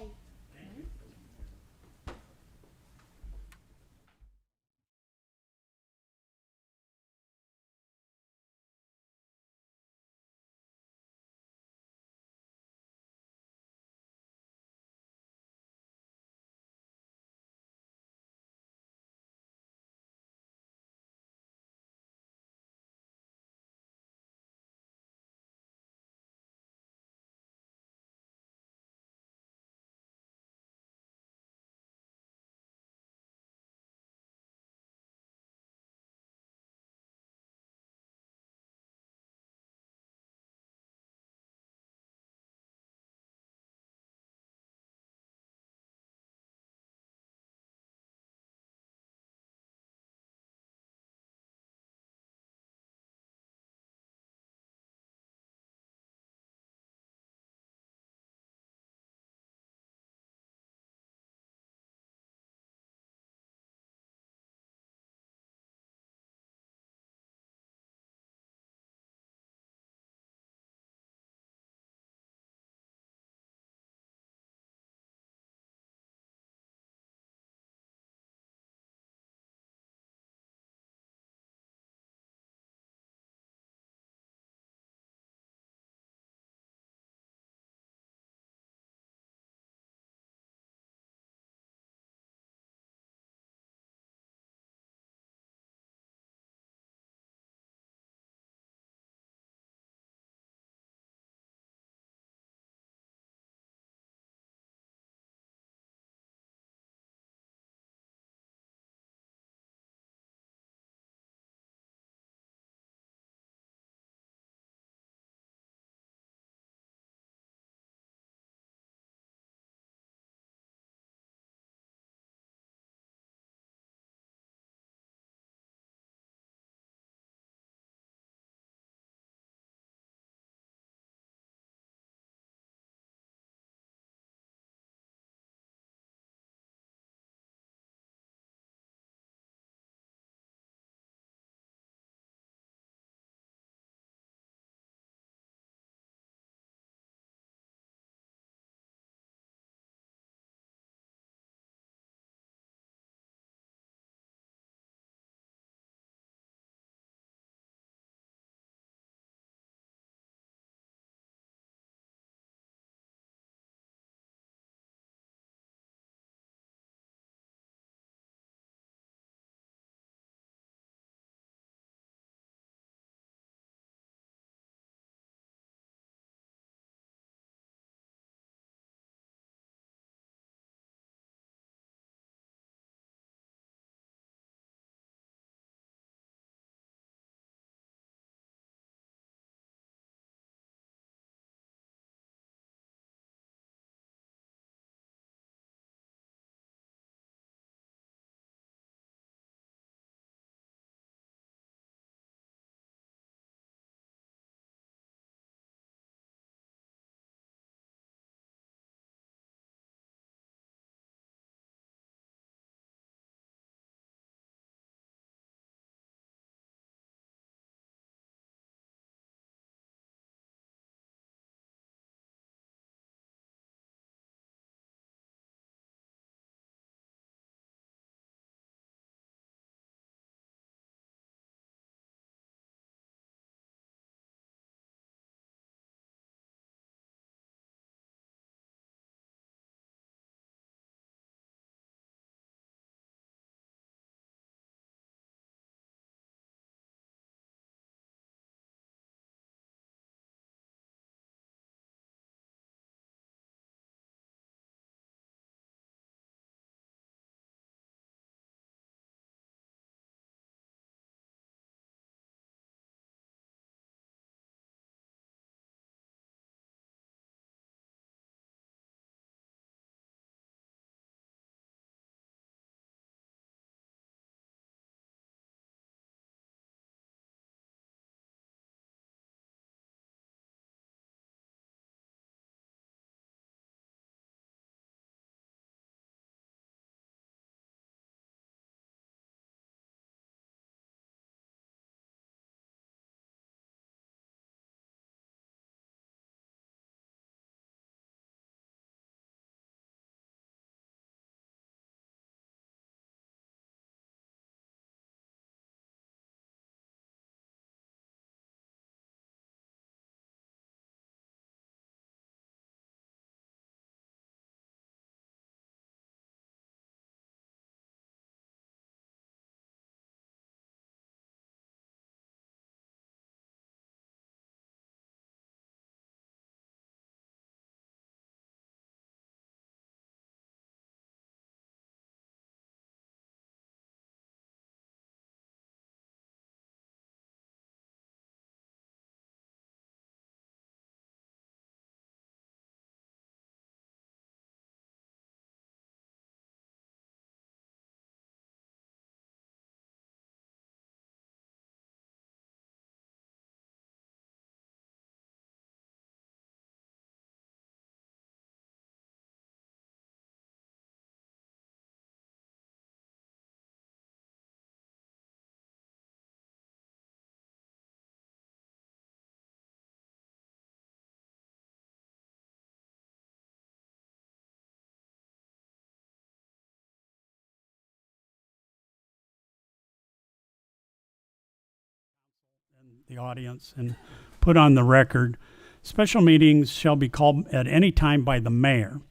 the audience and put on the record, special meetings shall be called at any time by the mayor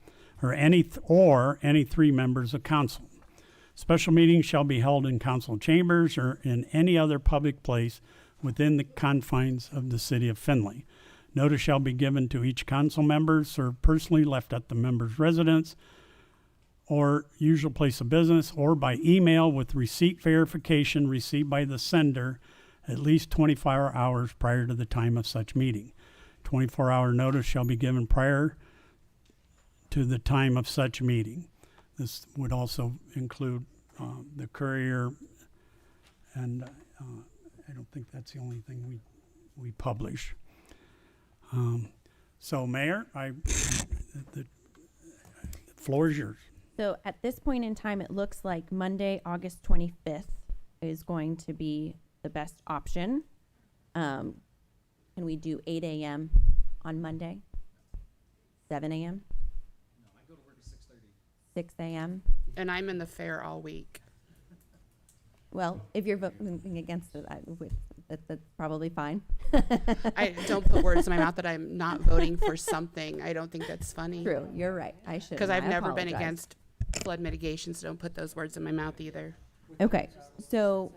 or any three members of council. Special meetings shall be held in council chambers or in any other public place within the confines of the city of Findlay. Notice shall be given to each council member served personally, left at the member's residence or usual place of business, or by email with receipt verification received by the sender at least 24 hours prior to the time of such meeting. 24-hour notice shall be given prior to the time of such meeting. This would also include the courier, and I don't think that's the only thing we publish. So, Mayor, the floor is yours. So at this point in time, it looks like Monday, August 25th is going to be the best option. Can we do 8 a.m. on Monday? 7 a.m.? No, I go to work at 6:30. 6 a.m.? And I'm in the fair all week. Well, if you're voting against it, that's probably fine. I don't put words in my mouth that I'm not voting for something. I don't think that's funny. True, you're right. I should. Because I've never been against flood mitigation, so don't put those words in my mouth either. Okay, so,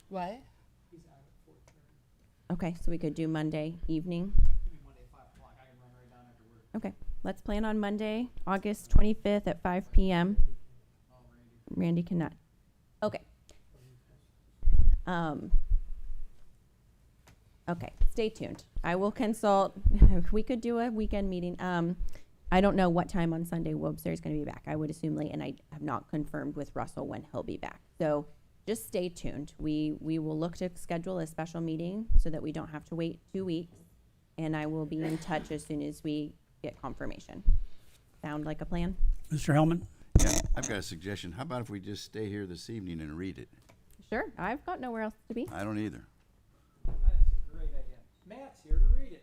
What? okay, so we could do Monday evening. Okay, let's plan on Monday, August 25th at 5 p.m. Randy cannot. Okay. Okay, stay tuned. I will consult. We could do a weekend meeting. I don't know what time on Sunday Wobser is going to be back. I would assume late, and I have not confirmed with Russell when he'll be back. So just stay tuned. We will look to schedule a special meeting so that we don't have to wait 2 weeks, and I will be in touch as soon as we get confirmation. Sound like a plan? Mr. Hellman? Yeah, I've got a suggestion. How about if we just stay here this evening and read it? Sure. I've got nowhere else to be. I don't either. That's a great idea. Matt's here to read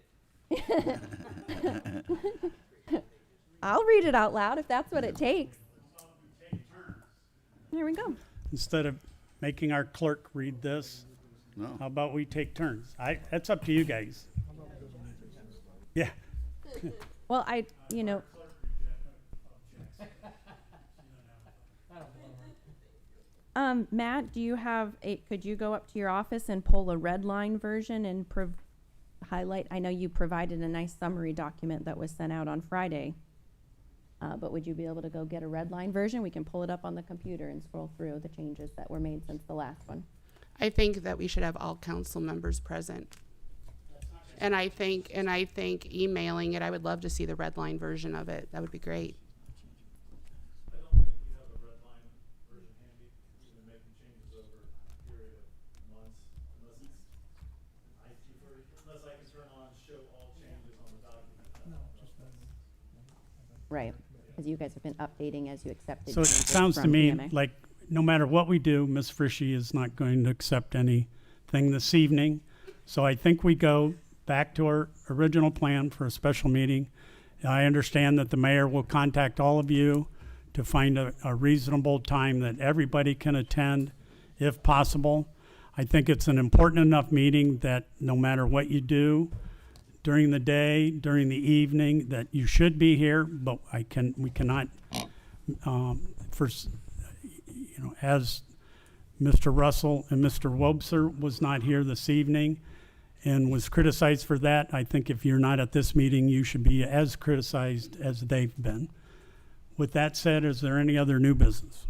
it. I'll read it out loud if that's what it takes. Here we go. Instead of making our clerk read this, No. how about we take turns? That's up to you guys. Yeah. Well, Matt, do you have could you go up to your office and pull a red line version and highlight? I know you provided a nice summary document that was sent out on Friday. But would you be able to go get a red line version? We can pull it up on the computer and scroll through the changes that were made since the last one. I think that we should have all council members present. And I think emailing it, I would love to see the red line version of it. That would be great. I don't think we have a red line version handy. We've been making changes over a period of months, unless it's an IT version, unless I can turn on show all changes on the document. No, just Right, because you guys have been updating as you accepted. So it changes sounds to from me EMA. like no matter what we do, Ms. Frishy is not going to accept anything this evening. So I think we go back to our original plan for a special meeting. I understand that the mayor will contact all of you to find a reasonable time that everybody can attend, if possible. I think it's an important enough meeting that no matter what you do during the day, during the evening, that you should be here, but we cannot, as Mr. Russell and Mr. Wobser was not here this evening and was criticized for that, I think if you're not at this meeting, you should be as criticized as they've been. With that said, is there any other new business?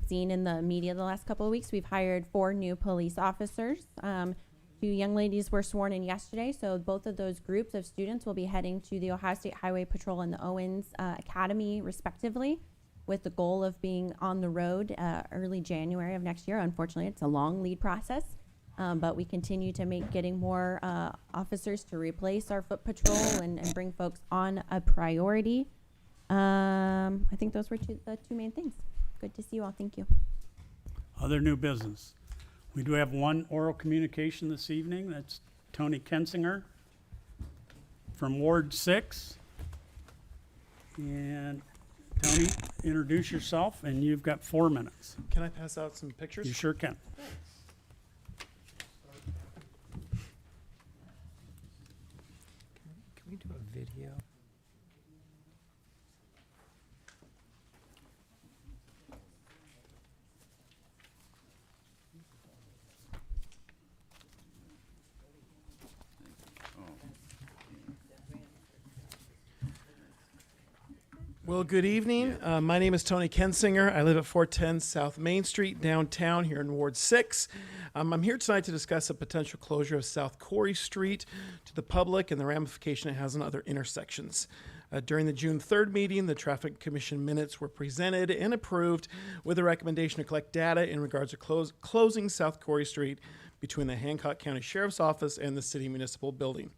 Seen in the media the last couple of weeks, we've hired 4 new police officers. 2 young ladies were sworn in yesterday, so both of those groups of students will be heading to the Ohio State Highway Patrol and the Owens Academy, respectively, with the goal of being on the road early January of next year. Unfortunately, it's a long lead process, but we continue to make getting more officers to replace our foot patrol and bring folks on a priority. I think those were the 2 main things. Good to see you all. Thank you. Other new business. We do have one oral communication this evening. That's Tony Kensinger from Ward 6. And Tony, introduce yourself, and you've got 4 minutes. Can I pass out some pictures? You sure can. Can we do a video? Well, good evening. My name is Tony Kensinger. I live at 410 South Main Street, downtown here in Ward 6. I'm here tonight to discuss a potential closure of South Corey Street to the public and the ramification it has on other intersections. During the June 3rd meeting, the Traffic Commission minutes were presented and approved with a recommendation to collect data in regards to closing South Corey Street between the Hancock County Sheriff's Office and the City Municipal Building.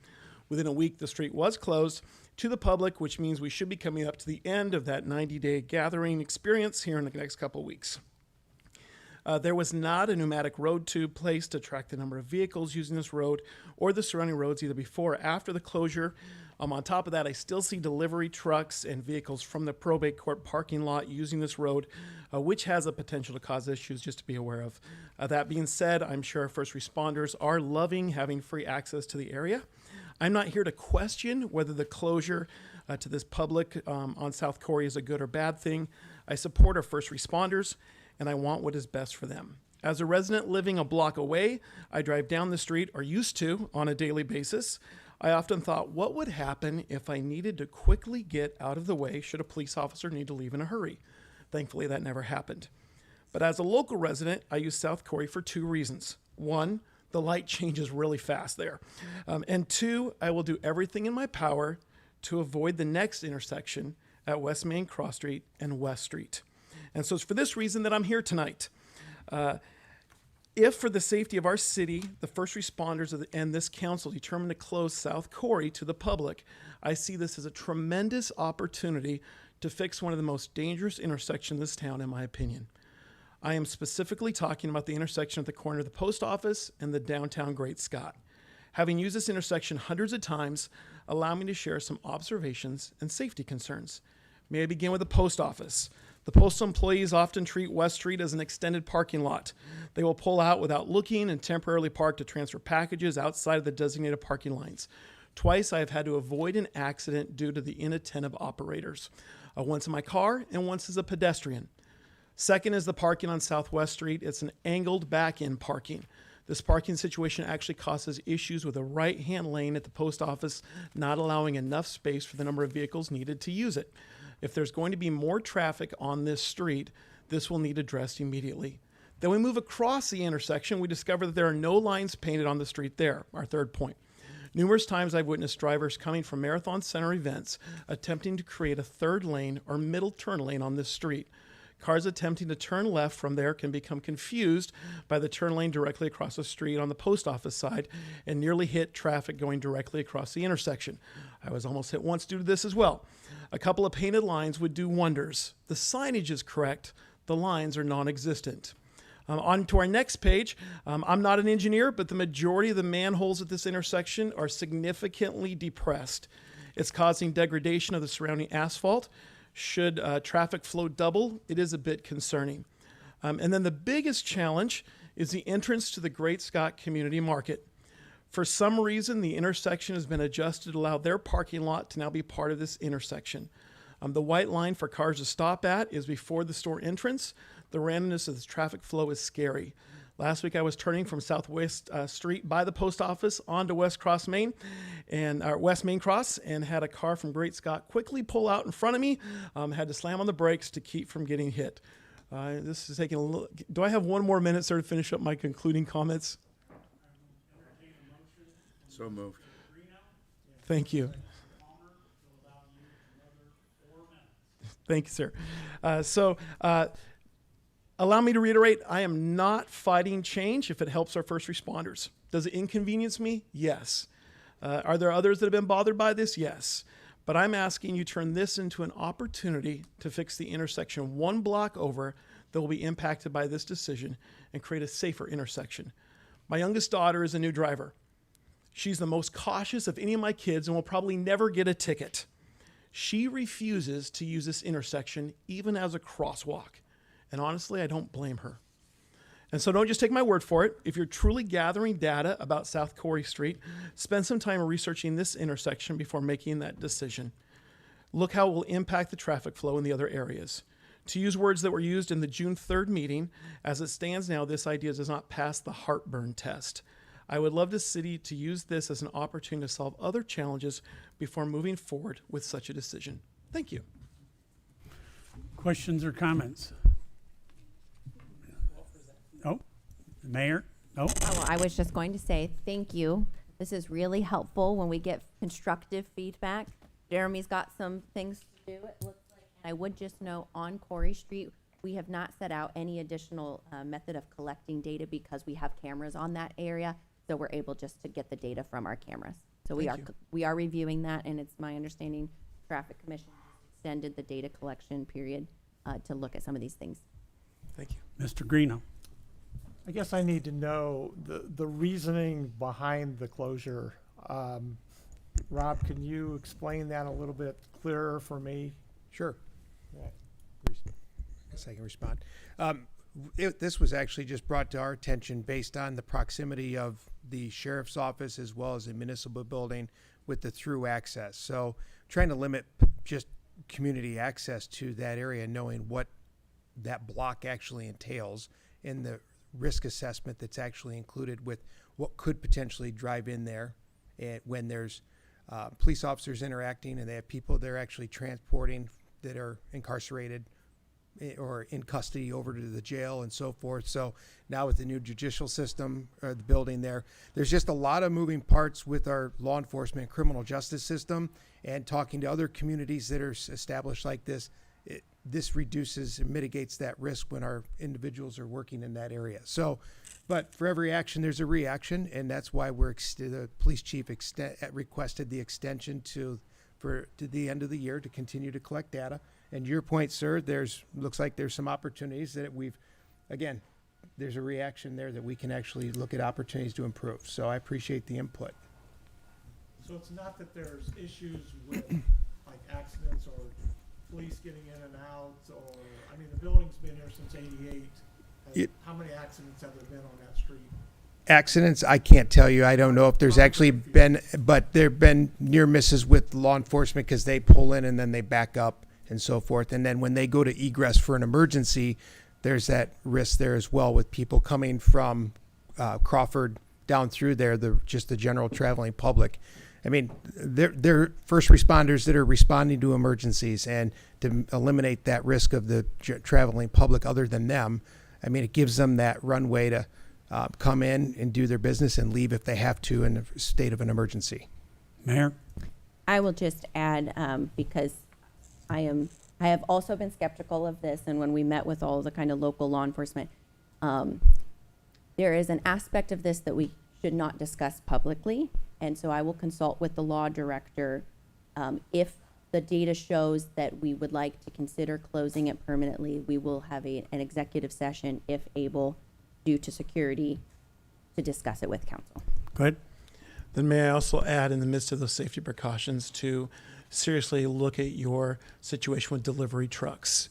Within a week, the street was closed to the public, which means we should be coming up to the end of that 90-day gathering experience here in the next couple of weeks. There was not a pneumatic road tube placed to track the number of vehicles using this road or the surrounding roads either before or after the closure. On top of that, I still see delivery trucks and vehicles from the probate court parking lot using this road, which has a potential to cause issues, just to be aware of. That being said, I'm sure first responders are loving having free access to the area. I'm not here to question whether the closure to this public on South Corey is a good or bad thing. I support our first responders, and I want what is best for them. As a resident living a block away, I drive down the street, or used to, on a daily basis. I often thought, what would happen if I needed to quickly get out of the way should a police officer need to leave in a hurry? Thankfully, that never happened. But as a local resident, I use South Corey for 2 reasons. 1, the light changes really fast there. And 2, I will do everything in my power to avoid the next intersection at West Main Cross Street and West Street. And so it's for this reason that I'm here tonight. If for the safety of our city, the first responders and this council determine to close South Corey to the public, I see this as a tremendous opportunity to fix one of the most dangerous intersections in this town, in my opinion. I am specifically talking about the intersection at the corner of the post office and the downtown Great Scott. Having used this intersection hundreds of times, allow me to share some observations and safety concerns. May I begin with the post office? The postal employees often treat West Street as an extended parking lot. They will pull out without looking and temporarily park to transfer packages outside of the designated parking lines. Twice I have had to avoid an accident due to the inattentive operators. Once in my car and once as a pedestrian. Second is the parking on Southwest Street. It's an angled back-end parking. This parking situation actually causes issues with a right-hand lane at the post office, not allowing enough space for the number of vehicles needed to use it. If there's going to be more traffic on this street, this will need addressed immediately. Then we move across the intersection. We discover that there are no lines painted on the street there, our third point. Numerous times I've witnessed drivers coming from Marathon Center events attempting to create a third lane or middle turn lane on this street. Cars attempting to turn left from there can become confused by the turn lane directly across the street on the post office side and nearly hit traffic going directly across the intersection. I was almost hit once due to this as well. A couple of painted lines would do wonders. The signage is correct. The lines are non-existent. On to our next page. I'm not an engineer, but the majority of the manholes at this intersection are significantly depressed. It's causing degradation of the surrounding asphalt. Should traffic flow double, it is a bit concerning. And then the biggest challenge is the entrance to the Great Scott Community Market. For some reason, the intersection has been adjusted to allow their parking lot to now be part of this intersection. The white line for cars to stop at is before the store entrance. The randomness of this traffic flow is scary. Last week I was turning from Southwest Street by the post office onto West Main Cross and had a car from Great Scott quickly pull out in front of me. Had to slam on the brakes to keep from getting hit. This is taking a little. Do I have one more minute, sir, to finish up my concluding comments? So moved. Thank you. Thank you, sir. Allow me to reiterate, I am not fighting change if it helps our first responders. Does it inconvenience me? Yes. Are there others that have been bothered by this? Yes. But I'm asking you to turn this into an opportunity to fix the intersection one block over that will be impacted by this decision and create a safer intersection. My youngest daughter is a new driver. She's the most cautious of any of my kids and will probably never get a ticket. She refuses to use this intersection even as a crosswalk. And honestly, I don't blame her. And so don't just take my word for it. If you're truly gathering data about South Corey Street, spend some time researching this intersection before making that decision. Look how it will impact the traffic flow in the other areas. To use words that were used in the June 3rd meeting, as it stands now, this idea does not pass the heartburn test. I would love the city to use this as an opportunity to solve other challenges before moving forward with such a decision. Thank you. Questions or comments? Oh, Mayor? Oh, Oh, well, I was just going to say thank you. This is really helpful when we get constructive feedback. Jeremy's got some things to do, it looks like. I would just note on Corey Street, we have not set out any additional method of collecting data because we have cameras on that area. So we're able just to get the data from our cameras. So we are reviewing that, and it's my understanding Traffic Commission extended the data collection period to look at some of these things. Thank you. Mr. Greeno. I guess I need to know the reasoning behind the closure. Rob, can you explain that a little bit clearer for me? Sure. Yeah. I guess I can respond. This was actually just brought to our attention based on the proximity of the sheriff's office as well as the municipal building with the through access. So trying to limit just community access to that area, knowing what that block actually entails and the risk assessment that's actually included with what could potentially drive in there. And when there's police officers interacting and they have people they're actually transporting that are incarcerated or in custody over to the jail and so forth. So now with the new judicial system, the building there's just a lot of moving parts with our law enforcement criminal justice system, and talking to other communities that are established like this, this reduces and mitigates that risk when our individuals are working in that area. So, but for every action, there's a reaction, and that's why the police chief requested the extension to the end of the year to continue to collect data. And your point, sir, looks like there's some opportunities that there's a reaction there that we can actually look at opportunities to improve. So I appreciate the input. So it's not that there's issues with like accidents or police getting in and out, or, I mean, the building's been here since '88. How many accidents have there been on that street? Accidents, I can't tell you. I don't know if there's actually been, but there have been near misses with law enforcement because they pull in and then they back up and so forth. And then when they go to egress for an emergency, there's that risk there as well with people coming from Crawford down through there, just the general traveling public. I mean, they're first responders that are responding to emergencies, and to eliminate that risk of the traveling public other than them, I mean, it gives them that runway to come in and do their business and leave if they have to in a state of an emergency. Mayor? I will just add, because I have also been skeptical of this, and when we met with all the kind of local law enforcement, there is an aspect of this that we should not discuss publicly, and so I will consult with the law director. If the data shows that we would like to consider closing it permanently, we will have an executive session, if able, due to security, to discuss it with council. Good. Then may I also add, in the midst of those safety precautions, to seriously look at your situation with delivery trucks.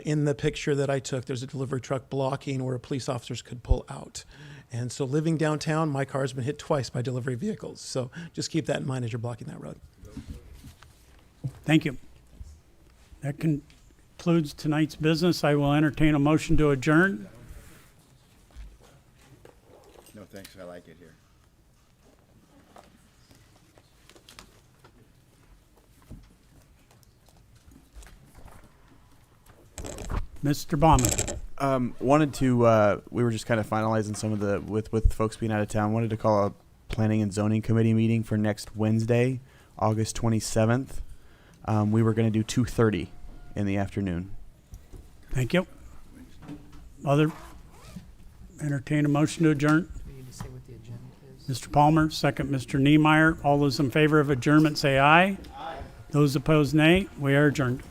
In the picture that I took, there's a delivery truck blocking where police officers could pull out. And so living downtown, my car has been hit twice by delivery vehicles. So just keep that in mind as you're blocking that road. Thank you. That concludes tonight's business. I will entertain a motion to adjourn. No, thanks. I like it here. Mr. Baumann. Wanted to, we were just kind of finalizing some of the, with folks being out of town, wanted to call a planning and zoning committee meeting for next Wednesday, August 27th. We were going to do 2:30 in the afternoon. Thank you. Entertain a motion to adjourn. We need to say what the agenda is. Mr. Palmer, second Mr. Niemeyer. All those in favor of adjournment say aye. Aye. Those opposed, nay. We are adjourned.